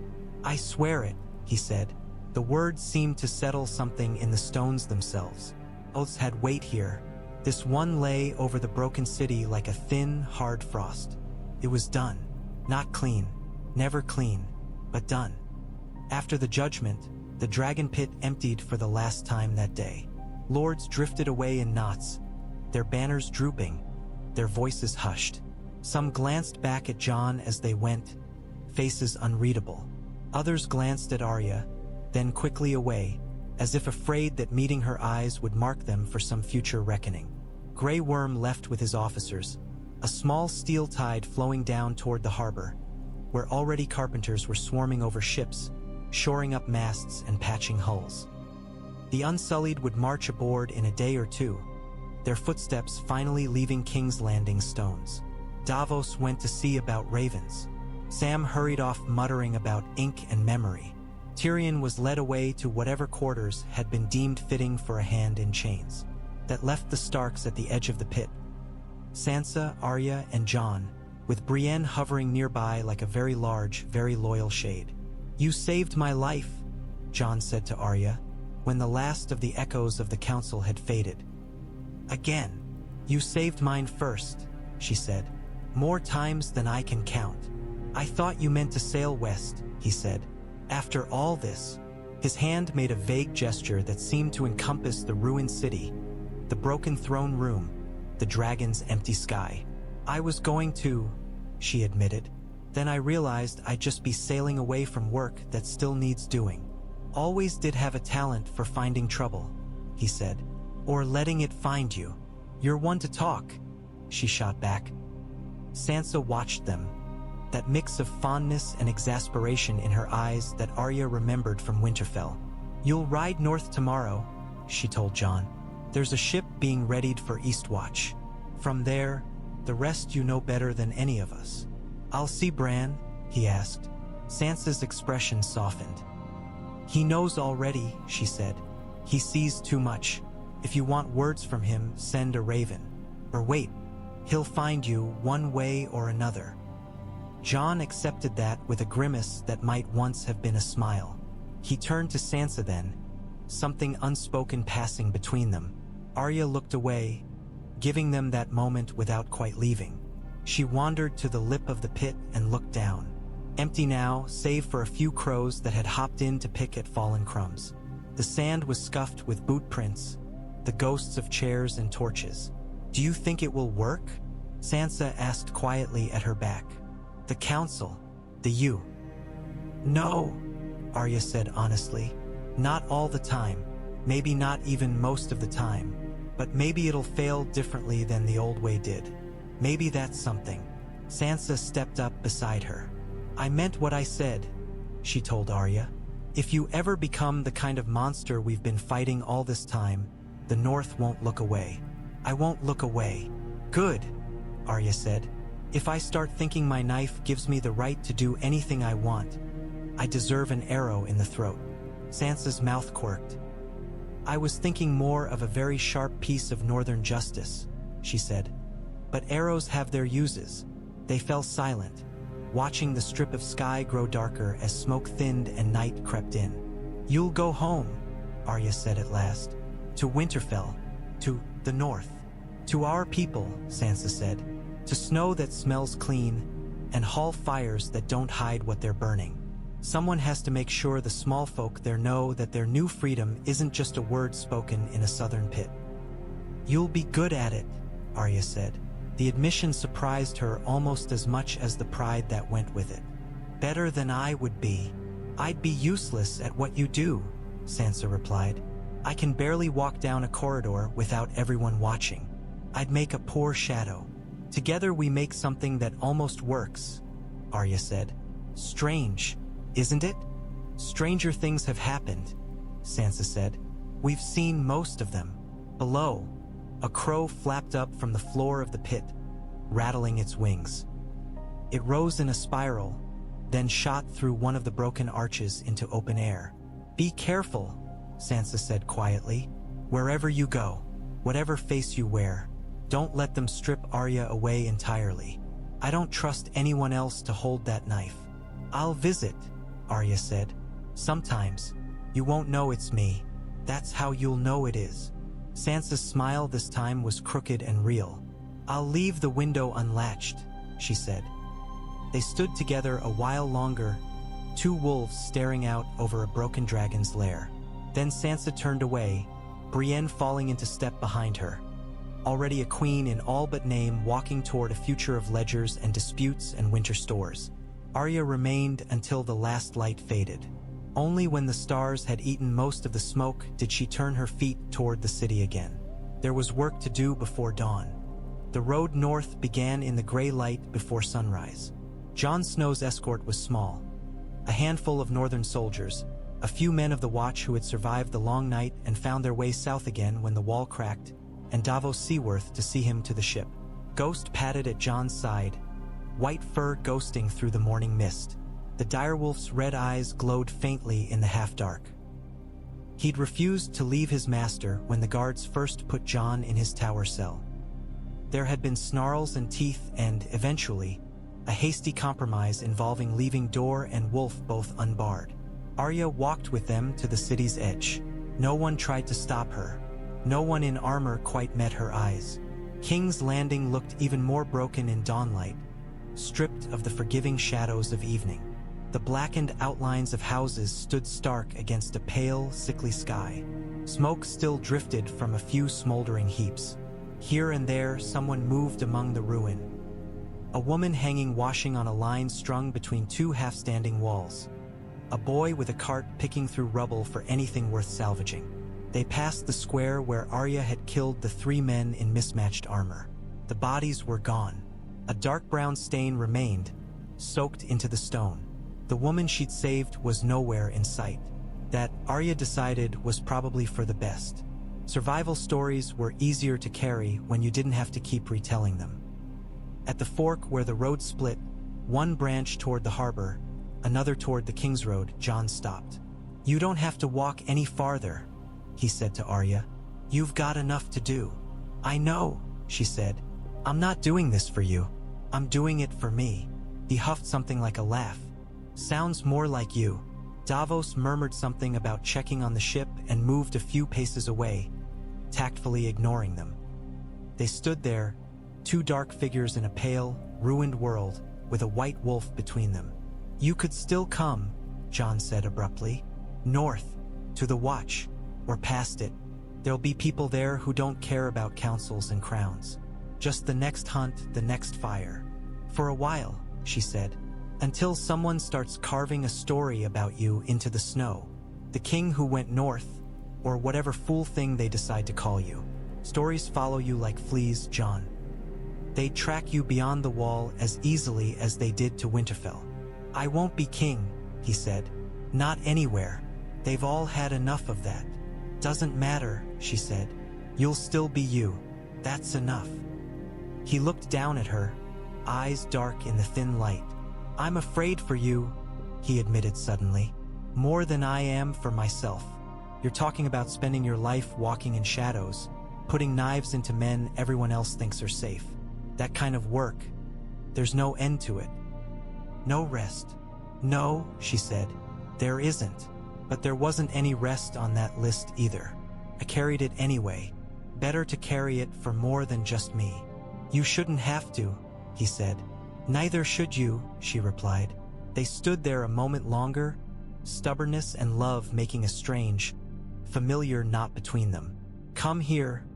I swear it, he said. The words seemed to settle something in the stones themselves. Oaths had weight here. This one lay over the broken city like a thin, hard frost. It was done. Not clean, never clean, but done. After the judgment, the dragon pit emptied for the last time that day. Lords drifted away in knots, their banners drooping, their voices hushed. Some glanced back at Jon as they went, faces unreadable. Others glanced at Arya, then quickly away, as if afraid that meeting her eyes would mark them for some future reckoning. Grey Worm left with his officers, a small steel tide flowing down toward the harbor, where already carpenters were swarming over ships, shoring up masts and patching hulls. The Unsullied would march aboard in a day or two, their footsteps finally leaving King's Landing's stones. Davos went to see about ravens. Sam hurried off muttering about ink and memory. Tyrion was led away to whatever quarters had been deemed fitting for a hand in chains. That left the Starks at the edge of the pit. Sansa, Arya, and Jon, with Brienne hovering nearby like a very large, very loyal shade. You saved my life, Jon said to Arya, when the last of the echoes of the council had faded. Again, you saved mine first, she said. More times than I can count. I thought you meant to sail west, he said. After all this, his hand made a vague gesture that seemed to encompass the ruined city, the broken throne room, the dragon's empty sky. I was going to, she admitted. Then I realized I'd just be sailing away from work that still needs doing. Always did have a talent for finding trouble, he said. Or letting it find you. You're one to talk, she shot back. Sansa watched them, that mix of fondness and exasperation in her eyes that Arya remembered from Winterfell. You'll ride north tomorrow, she told Jon. There's a ship being readied for Eastwatch. From there, the rest you know better than any of us. I'll see Bran, he asked. Sansa's expression softened. He knows already, she said. He sees too much. If you want words from him, send a raven. Or wait. He'll find you one way or another. Jon accepted that with a grimace that might once have been a smile. He turned to Sansa then, something unspoken passing between them. Arya looked away, giving them that moment without quite leaving. She wandered to the lip of the pit and looked down. Empty now, save for a few crows that had hopped in to pick at fallen crumbs. The sand was scuffed with boot prints, the ghosts of chairs and torches. Do you think it will work? Sansa asked quietly at her back. The council, the you. No, Arya said honestly. Not all the time, maybe not even most of the time, but maybe it'll fail differently than the old way did. Maybe that's something. Sansa stepped up beside her. I meant what I said, she told Arya. If you ever become the kind of monster we've been fighting all this time, the North won't look away. I won't look away. Good, Arya said. If I start thinking my knife gives me the right to do anything I want, I deserve an arrow in the throat. Sansa's mouth quirked. "I was thinking more of a very sharp piece of northern justice," she said. "But arrows have their uses." They fell silent, watching the strip of sky grow darker as smoke thinned and night crept in. "You'll go home," Arya said at last. "To Winterfell. To the north. To our people," Sansa said. "To snow that smells clean, and hall fires that don't hide what they're burning. Someone has to make sure the small folk there know that their new freedom isn't just a word spoken in a southern pit." "You'll be good at it," Arya said. The admission surprised her almost as much as the pride that went with it. "Better than I would be." "I'd be useless at what you do," Sansa replied. "I can barely walk down a corridor without everyone watching. I'd make a poor shadow." "Together we make something that almost works," Arya said. "Strange, isn't it?" "Stranger things have happened," Sansa said. "We've seen most of them." Below, a crow flapped up from the floor of the pit, rattling its wings. It rose in a spiral, then shot through one of the broken arches into open air. "Be careful," Sansa said quietly. "Wherever you go, whatever face you wear, don't let them strip Arya away entirely. I don't trust anyone else to hold that knife." "I'll visit," Arya said. "Sometimes. You won't know it's me. That's how you'll know it is." Sansa's smile this time was crooked and real. "I'll leave the window unlatched," she said. They stood together a while longer, two wolves staring out over a broken dragon's lair. Then Sansa turned away, Brienne falling into step behind her. Already a queen in all but name, walking toward a future of ledgers and disputes and winter stores. Arya remained until the last light faded. Only when the stars had eaten most of the smoke did she turn her feet toward the city again. There was work to do before dawn. The road north began in the gray light before sunrise. Jon Snow's escort was small. A handful of northern soldiers, a few men of the watch who had survived the long night and found their way south again when the wall cracked, and Davos Seaworth to see him to the ship. Ghost padded at Jon's side, white fur ghosting through the morning mist. The direwolf's red eyes glowed faintly in the half-dark. He'd refused to leave his master when the guards first put Jon in his tower cell. There had been snarls and teeth and, eventually, a hasty compromise involving leaving door and wolf both unbarred. Arya walked with them to the city's edge. No one tried to stop her. No one in armor quite met her eyes. King's Landing looked even more broken in dawnlight, stripped of the forgiving shadows of evening. The blackened outlines of houses stood stark against a pale, sickly sky. Smoke still drifted from a few smoldering heaps. Here and there, someone moved among the ruin. A woman hanging washing on a line strung between two half-standing walls. A boy with a cart picking through rubble for anything worth salvaging. They passed the square where Arya had killed the three men in mismatched armor. The bodies were gone. A dark brown stain remained, soaked into the stone. The woman she'd saved was nowhere in sight. That, Arya decided, was probably for the best. Survival stories were easier to carry when you didn't have to keep retelling them. At the fork where the road split, one branch toward the harbor, another toward the King's Road, Jon stopped. "You don't have to walk any farther," he said to Arya. "You've got enough to do." "I know," she said. "I'm not doing this for you. I'm doing it for me." He huffed something like a laugh. "Sounds more like you." Davos murmured something about checking on the ship and moved a few paces away, tactfully ignoring them. They stood there, two dark figures in a pale, ruined world, with a white wolf between them. "You could still come," Jon said abruptly. "North, to the Watch, or past it. There'll be people there who don't care about councils and crowns. Just the next hunt, the next fire. For a while," she said. "Until someone starts carving a story about you into the snow. The king who went north, or whatever fool thing they decide to call you. Stories follow you like fleas, Jon. They track you beyond the wall as easily as they did to Winterfell." "I won't be king," he said. "Not anywhere. They've all had enough of that." "Doesn't matter," she said. "You'll still be you. That's enough." He looked down at her, eyes dark in the thin light. "I'm afraid for you," he admitted suddenly. More than I am for myself. You're talking about spending your life walking in shadows, putting knives into men everyone else thinks are safe. That kind of work, there's no end to it. No rest. No, she said, there isn't. But there wasn't any rest on that list either. I carried it anyway. Better to carry it for more than just me. You shouldn't have to, he said. Neither should you, she replied. They stood there a moment longer, stubbornness and love making a strange, familiar knot between them. Come here,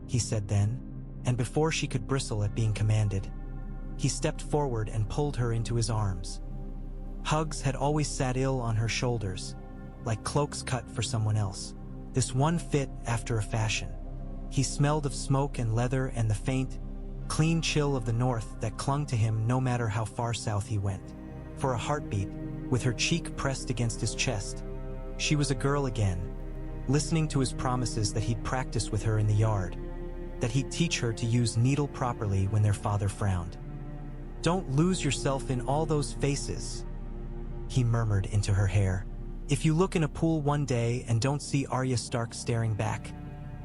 he said then, and before she could bristle at being commanded, he stepped forward and pulled her into his arms. Hugs had always sat ill on her shoulders, like cloaks cut for someone else. This one fit after a fashion. He smelled of smoke and leather and the faint, clean chill of the north that clung to him no matter how far south he went. For a heartbeat, with her cheek pressed against his chest, she was a girl again, listening to his promises that he'd practice with her in the yard, that he'd teach her to use needle properly when their father frowned. Don't lose yourself in all those faces, he murmured into her hair. If you look in a pool one day and don't see Arya Stark staring back,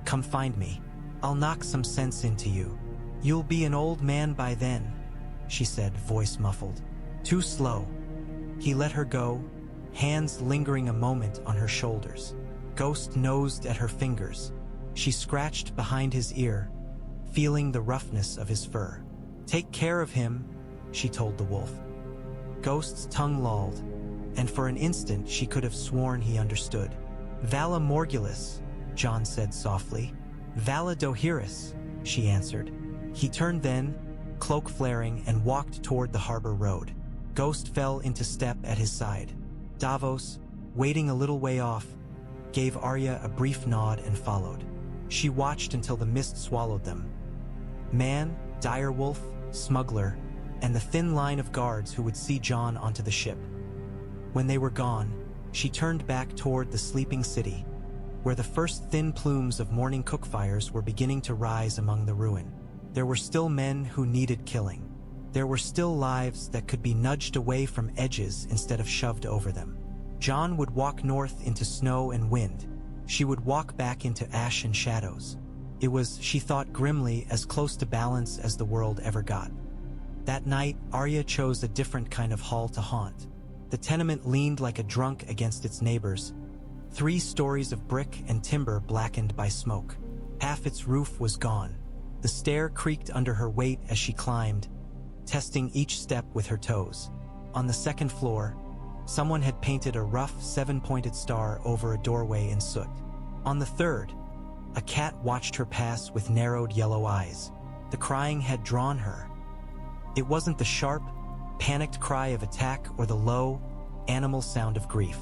come find me. I'll knock some sense into you. You'll be an old man by then, she said, voice muffled. Too slow. He let her go, hands lingering a moment on her shoulders. Ghost-nosed at her fingers. She scratched behind his ear, feeling the roughness of his fur. Take care of him, she told the wolf. Ghost's tongue lolled, and for an instant she could have sworn he understood. Vala Morgulis, Jon said softly. Vala Dohiris, she answered. He turned then, cloak flaring, and walked toward the harbor road. Ghost fell into step at his side. Davos, waiting a little way off, gave Arya a brief nod and followed. She watched until the mist swallowed them. Man, direwolf, smuggler, and the thin line of guards who would see Jon onto the ship. When they were gone, she turned back toward the sleeping city, where the first thin plumes of morning cookfires were beginning to rise among the ruin. There were still men who needed killing. There were still lives that could be nudged away from edges instead of shoved over them. Jon would walk north into snow and wind. She would walk back into ash and shadows. It was, she thought grimly, as close to balance as the world ever got. That night, Arya chose a different kind of hall to haunt. The tenement leaned like a drunk against its neighbors, 3 stories of brick and timber blackened by smoke. Half its roof was gone. The stair creaked under her weight as she climbed, testing each step with her toes. On the second floor, someone had painted a rough 7-pointed star over a doorway in soot. On the third, a cat watched her pass with narrowed yellow eyes. The crying had drawn her. It wasn't the sharp, panicked cry of attack or the low, animal sound of grief.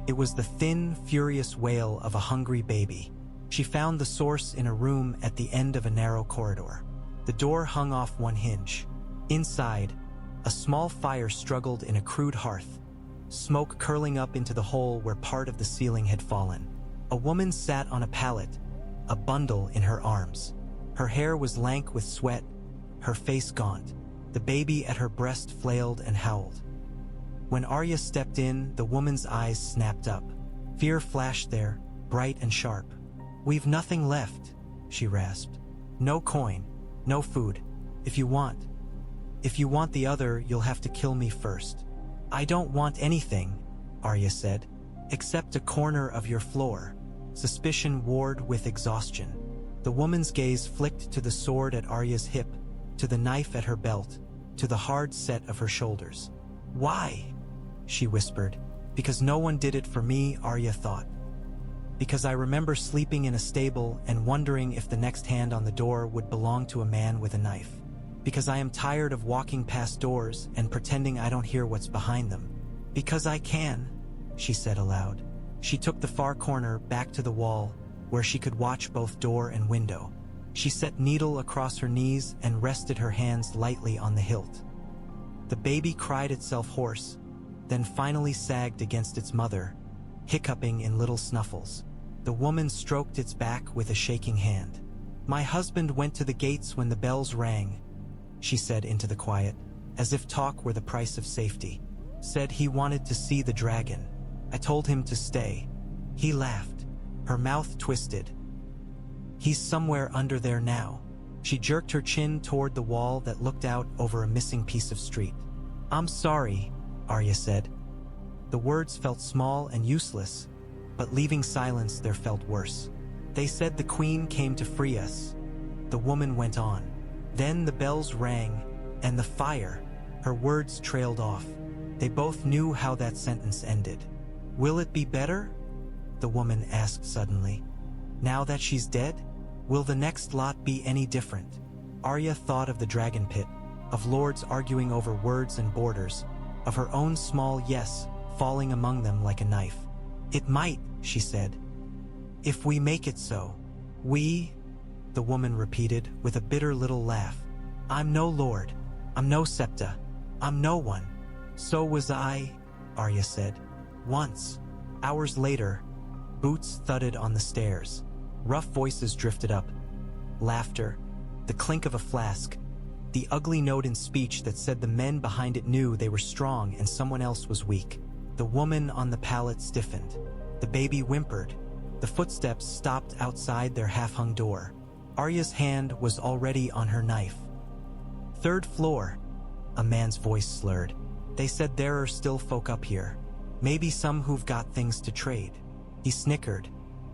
It was the thin, furious wail of a hungry baby. She found the source in a room at the end of a narrow corridor. The door hung off one hinge. Inside, a small fire struggled in a crude hearth, smoke curling up into the hole where part of the ceiling had fallen. A woman sat on a pallet, a bundle in her arms. Her hair was lank with sweat, her face gaunt. The baby at her breast flailed and howled. When Arya stepped in, the woman's eyes snapped up. Fear flashed there, bright and sharp. We've nothing left, she rasped. No coin, no food. If you want the other, you'll have to kill me first. I don't want anything, Arya said, except a corner of your floor. Suspicion warred with exhaustion. The woman's gaze flicked to the sword at Arya's hip, to the knife at her belt, to the hard set of her shoulders. Why? She whispered. Because no one did it for me, Arya thought. Because I remember sleeping in a stable and wondering if the next hand on the door would belong to a man with a knife. Because I am tired of walking past doors and pretending I don't hear what's behind them. Because I can, she said aloud. She took the far corner back to the wall, where she could watch both door and window. She set needle across her knees and rested her hands lightly on the hilt. The baby cried itself hoarse, then finally sagged against its mother, hiccuping in little snuffles. The woman stroked its back with a shaking hand. My husband went to the gates when the bells rang, she said into the quiet, as if talk were the price of safety. Said he wanted to see the dragon. I told him to stay. He laughed. Her mouth twisted. He's somewhere under there now. She jerked her chin toward the wall that looked out over a missing piece of street. I'm sorry, Arya said. The words felt small and useless, but leaving silence there felt worse. They said the queen came to free us. The woman went on. Then the bells rang, and the fire. Her words trailed off. They both knew how that sentence ended. Will it be better? The woman asked suddenly. Now that she's dead? Will the next lot be any different? Arya thought of the dragon pit, of lords arguing over words and borders, of her own small yes falling among them like a knife. It might, she said. If we make it so. We? The woman repeated with a bitter little laugh. I'm no lord. I'm no septa. I'm no one. So was I, Arya said. Once. Hours later, boots thudded on the stairs. Rough voices drifted up. Laughter, the clink of a flask, the ugly note in speech that said the men behind it knew they were strong and someone else was weak. The woman on the pallet stiffened. The baby whimpered. The footsteps stopped outside their half-hung door. Arya's hand was already on her knife. Third floor, a man's voice slurred. They said there are still folk up here. Maybe some who've got things to trade. He snickered.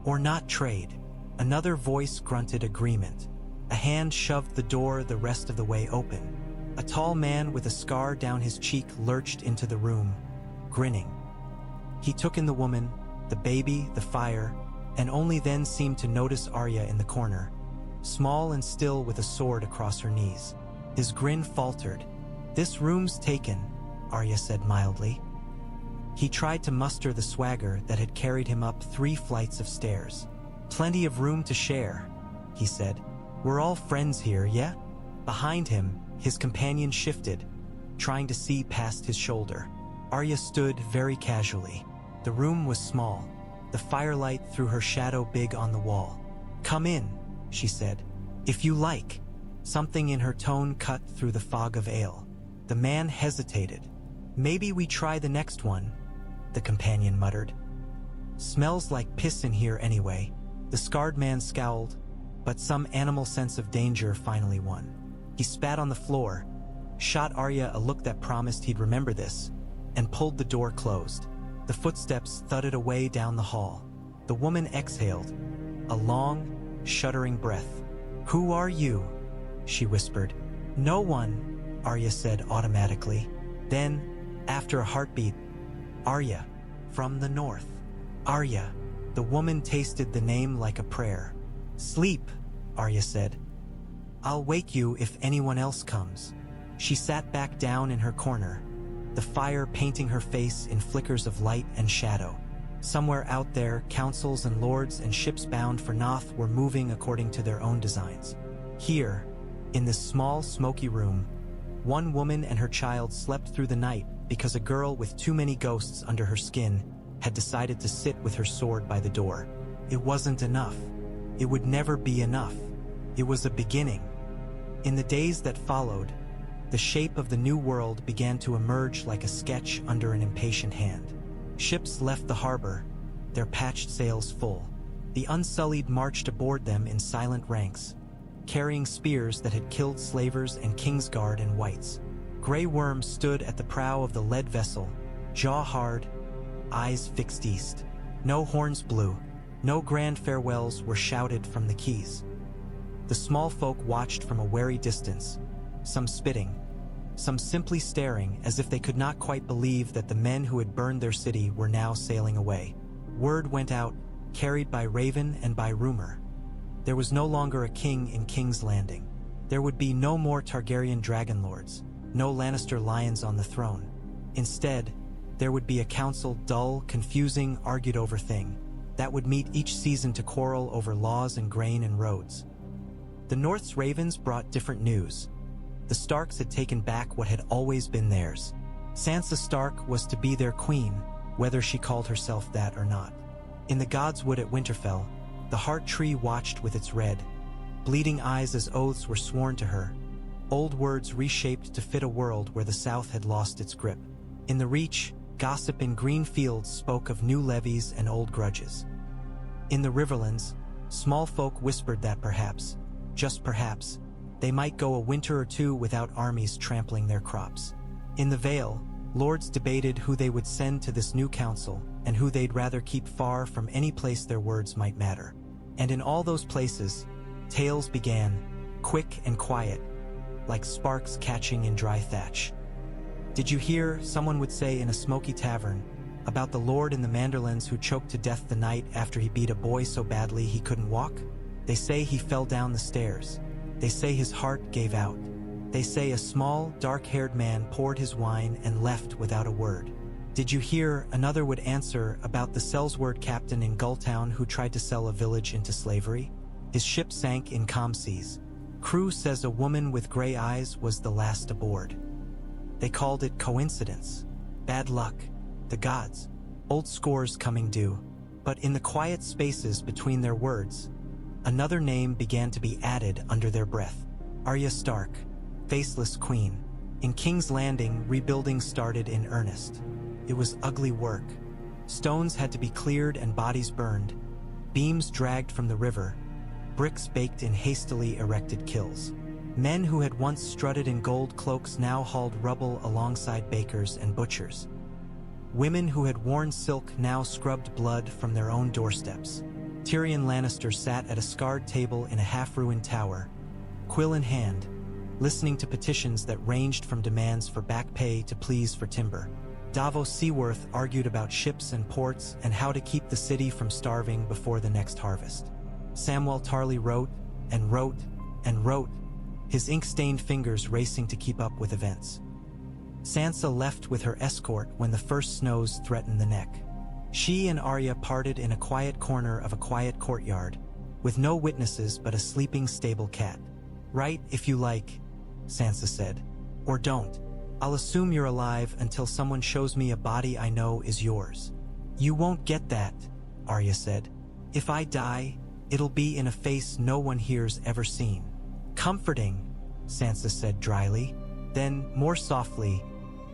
Or not trade. Another voice grunted agreement. A hand shoved the door the rest of the way open. A tall man with a scar down his cheek lurched into the room, grinning. He took in the woman, the baby, the fire, and only then seemed to notice Arya in the corner, small and still with a sword across her knees. His grin faltered. This room's taken, Arya said mildly. He tried to muster the swagger that had carried him up 3 flights of stairs. Plenty of room to share, he said. We're all friends here, yeah? Behind him, his companion shifted, trying to see past his shoulder. Arya stood very casually. The room was small. The firelight threw her shadow big on the wall. Come in, she said. If you like. Something in her tone cut through the fog of ale. The man hesitated. Maybe we try the next one, the companion muttered. Smells like piss in here anyway. The scarred man scowled, but some animal sense of danger finally won. He spat on the floor, shot Arya a look that promised he'd remember this, and pulled the door closed. The footsteps thudded away down the hall. The woman exhaled, a long, shuddering breath. Who are you? She whispered. No one, Arya said automatically. Then, after a heartbeat, Arya, from the north. Arya. The woman tasted the name like a prayer. Sleep, Arya said. I'll wake you if anyone else comes. She sat back down in her corner, the fire painting her face in flickers of light and shadow. Somewhere out there, councils and lords and ships bound for Naath were moving according to their own designs. Here, in this small, smoky room, one woman and her child slept through the night because a girl with too many ghosts under her skin had decided to sit with her sword by the door. It wasn't enough. It would never be enough. It was a beginning. In the days that followed, the shape of the new world began to emerge like a sketch under an impatient hand. Ships left the harbor, their patched sails full. The Unsullied marched aboard them in silent ranks, carrying spears that had killed slavers and Kingsguard and whites. Grey Worm stood at the prow of the lead vessel, jaw hard, eyes fixed east. No horns blew, no grand farewells were shouted from the quays. The small folk watched from a wary distance, some spitting, some simply staring as if they could not quite believe that the men who had burned their city were now sailing away. Word went out, carried by raven and by rumor. There was no longer a king in King's Landing. There would be no more Targaryen dragon lords, no Lannister lions on the throne. Instead, there would be a council dull, confusing, argued-over thing that would meet each season to quarrel over laws and grain and roads. The North's ravens brought different news. The Starks had taken back what had always been theirs. Sansa Stark was to be their queen, whether she called herself that or not. In the Godswood at Winterfell, the Heart Tree watched with its red, bleeding eyes as oaths were sworn to her, old words reshaped to fit a world where the South had lost its grip. In the Reach, Gossip in green fields spoke of new levies and old grudges. In the riverlands, small folk whispered that perhaps, just perhaps, they might go a winter or two without armies trampling their crops. In the Vale, lords debated who they would send to this new council and who they'd rather keep far from any place their words might matter. And in all those places, tales began, quick and quiet, like sparks catching in dry thatch. Did you hear, someone would say in a smoky tavern, about the lord in the Manderlands who choked to death the night after he beat a boy so badly he couldn't walk? They say he fell down the stairs. They say his heart gave out. They say a small, dark-haired man poured his wine and left without a word. Did you hear, another would answer, about the Sellsword captain in Gulltown who tried to sell a village into slavery? His ship sank in calm seas. Crew says a woman with gray eyes was the last aboard. They called it coincidence, bad luck, the gods, old scores coming due. But in the quiet spaces between their words, another name began to be added under their breath. Arya Stark, Faceless Queen. In King's Landing, rebuilding started in earnest. It was ugly work. Stones had to be cleared and bodies burned, beams dragged from the river, bricks baked in hastily erected kills. Men who had once strutted in gold cloaks now hauled rubble alongside bakers and butchers. Women who had worn silk now scrubbed blood from their own doorsteps. Tyrion Lannister sat at a scarred table in a half-ruined tower, quill in hand, listening to petitions that ranged from demands for back pay to pleas for timber. Davos Seaworth argued about ships and ports and how to keep the city from starving before the next harvest. Samwell Tarly wrote and wrote and wrote, his ink-stained fingers racing to keep up with events. Sansa left with her escort when the first snows threatened the neck. She and Arya parted in a quiet corner of a quiet courtyard, with no witnesses but a sleeping stable cat. "Write if you like," Sansa said. "Or don't. I'll assume you're alive until someone shows me a body I know is yours." "You won't get that," Arya said. "If I die, it'll be in a face no one here's ever seen." "Comforting," Sansa said dryly. Then, more softly,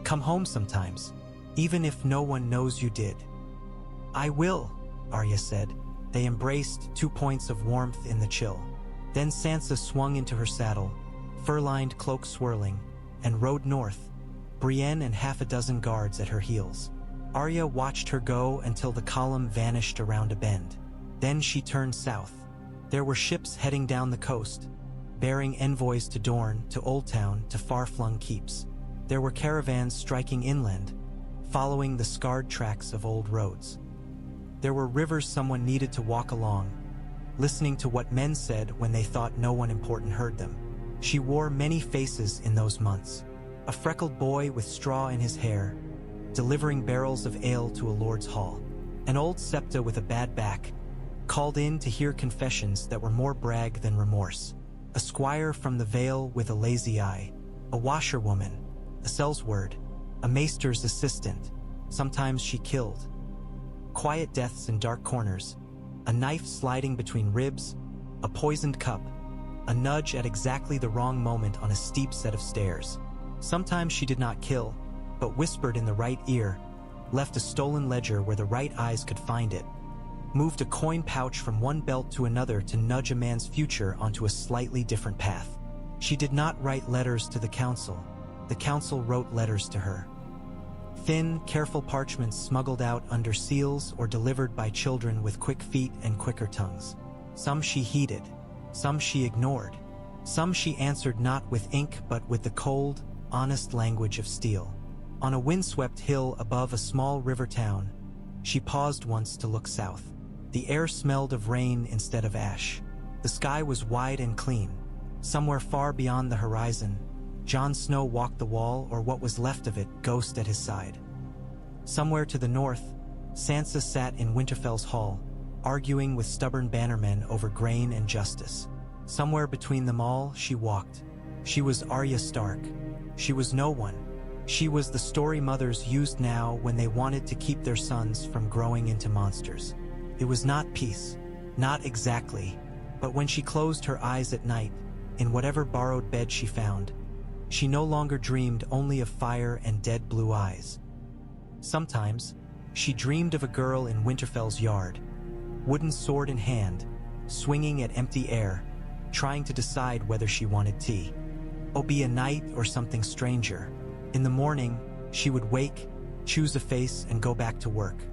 "Come home sometimes, even if no one knows you did." "I will," Arya said. They embraced, 2 points of warmth in the chill. Then Sansa swung into her saddle, fur-lined cloak swirling, and rode north, Brienne and half a dozen guards at her heels. Arya watched her go until the column vanished around a bend. Then she turned south. There were ships heading down the coast, bearing envoys to Dorne, to Oldtown, to far-flung keeps. There were caravans striking inland, following the scarred tracks of old roads. There were rivers someone needed to walk along, listening to what men said when they thought no one important heard them. She wore many faces in those months. A freckled boy with straw in his hair, delivering barrels of ale to a lord's hall. An old septa with a bad back, called in to hear confessions that were more brag than remorse. A squire from the Vale with a lazy eye. A washerwoman, a sellsword, a maester's assistant. Sometimes she killed. Quiet deaths in dark corners. A knife sliding between ribs, a poisoned cup, a nudge at exactly the wrong moment on a steep set of stairs. Sometimes she did not kill, but whispered in the right ear, left a stolen ledger where the right eyes could find it, moved a coin pouch from one belt to another to nudge a man's future onto a slightly different path. She did not write letters to the council. The council wrote letters to her. Thin, careful parchments smuggled out under seals or delivered by children with quick feet and quicker tongues. Some she heeded, some she ignored, some she answered not with ink but with the cold, honest language of steel. On a windswept hill above a small river town, she paused once to look south. The air smelled of rain instead of ash. The sky was wide and clean. Somewhere far beyond the horizon, Jon Snow walked the wall, or what was left of it, ghost at his side. Somewhere to the north, Sansa sat in Winterfell's hall, arguing with stubborn bannermen over grain and justice. Somewhere between them all, she walked. She was Arya Stark. She was no one. She was the story mothers used now when they wanted to keep their sons from growing into monsters. It was not peace, not exactly, but when she closed her eyes at night, in whatever borrowed bed she found, she no longer dreamed only of fire and dead blue eyes. Sometimes, she dreamed of a girl in Winterfell's yard, wooden sword in hand, swinging at empty air, trying to decide whether she wanted tea. Or be a knight or something stranger. In the morning, she would wake, choose a face, and go back to work.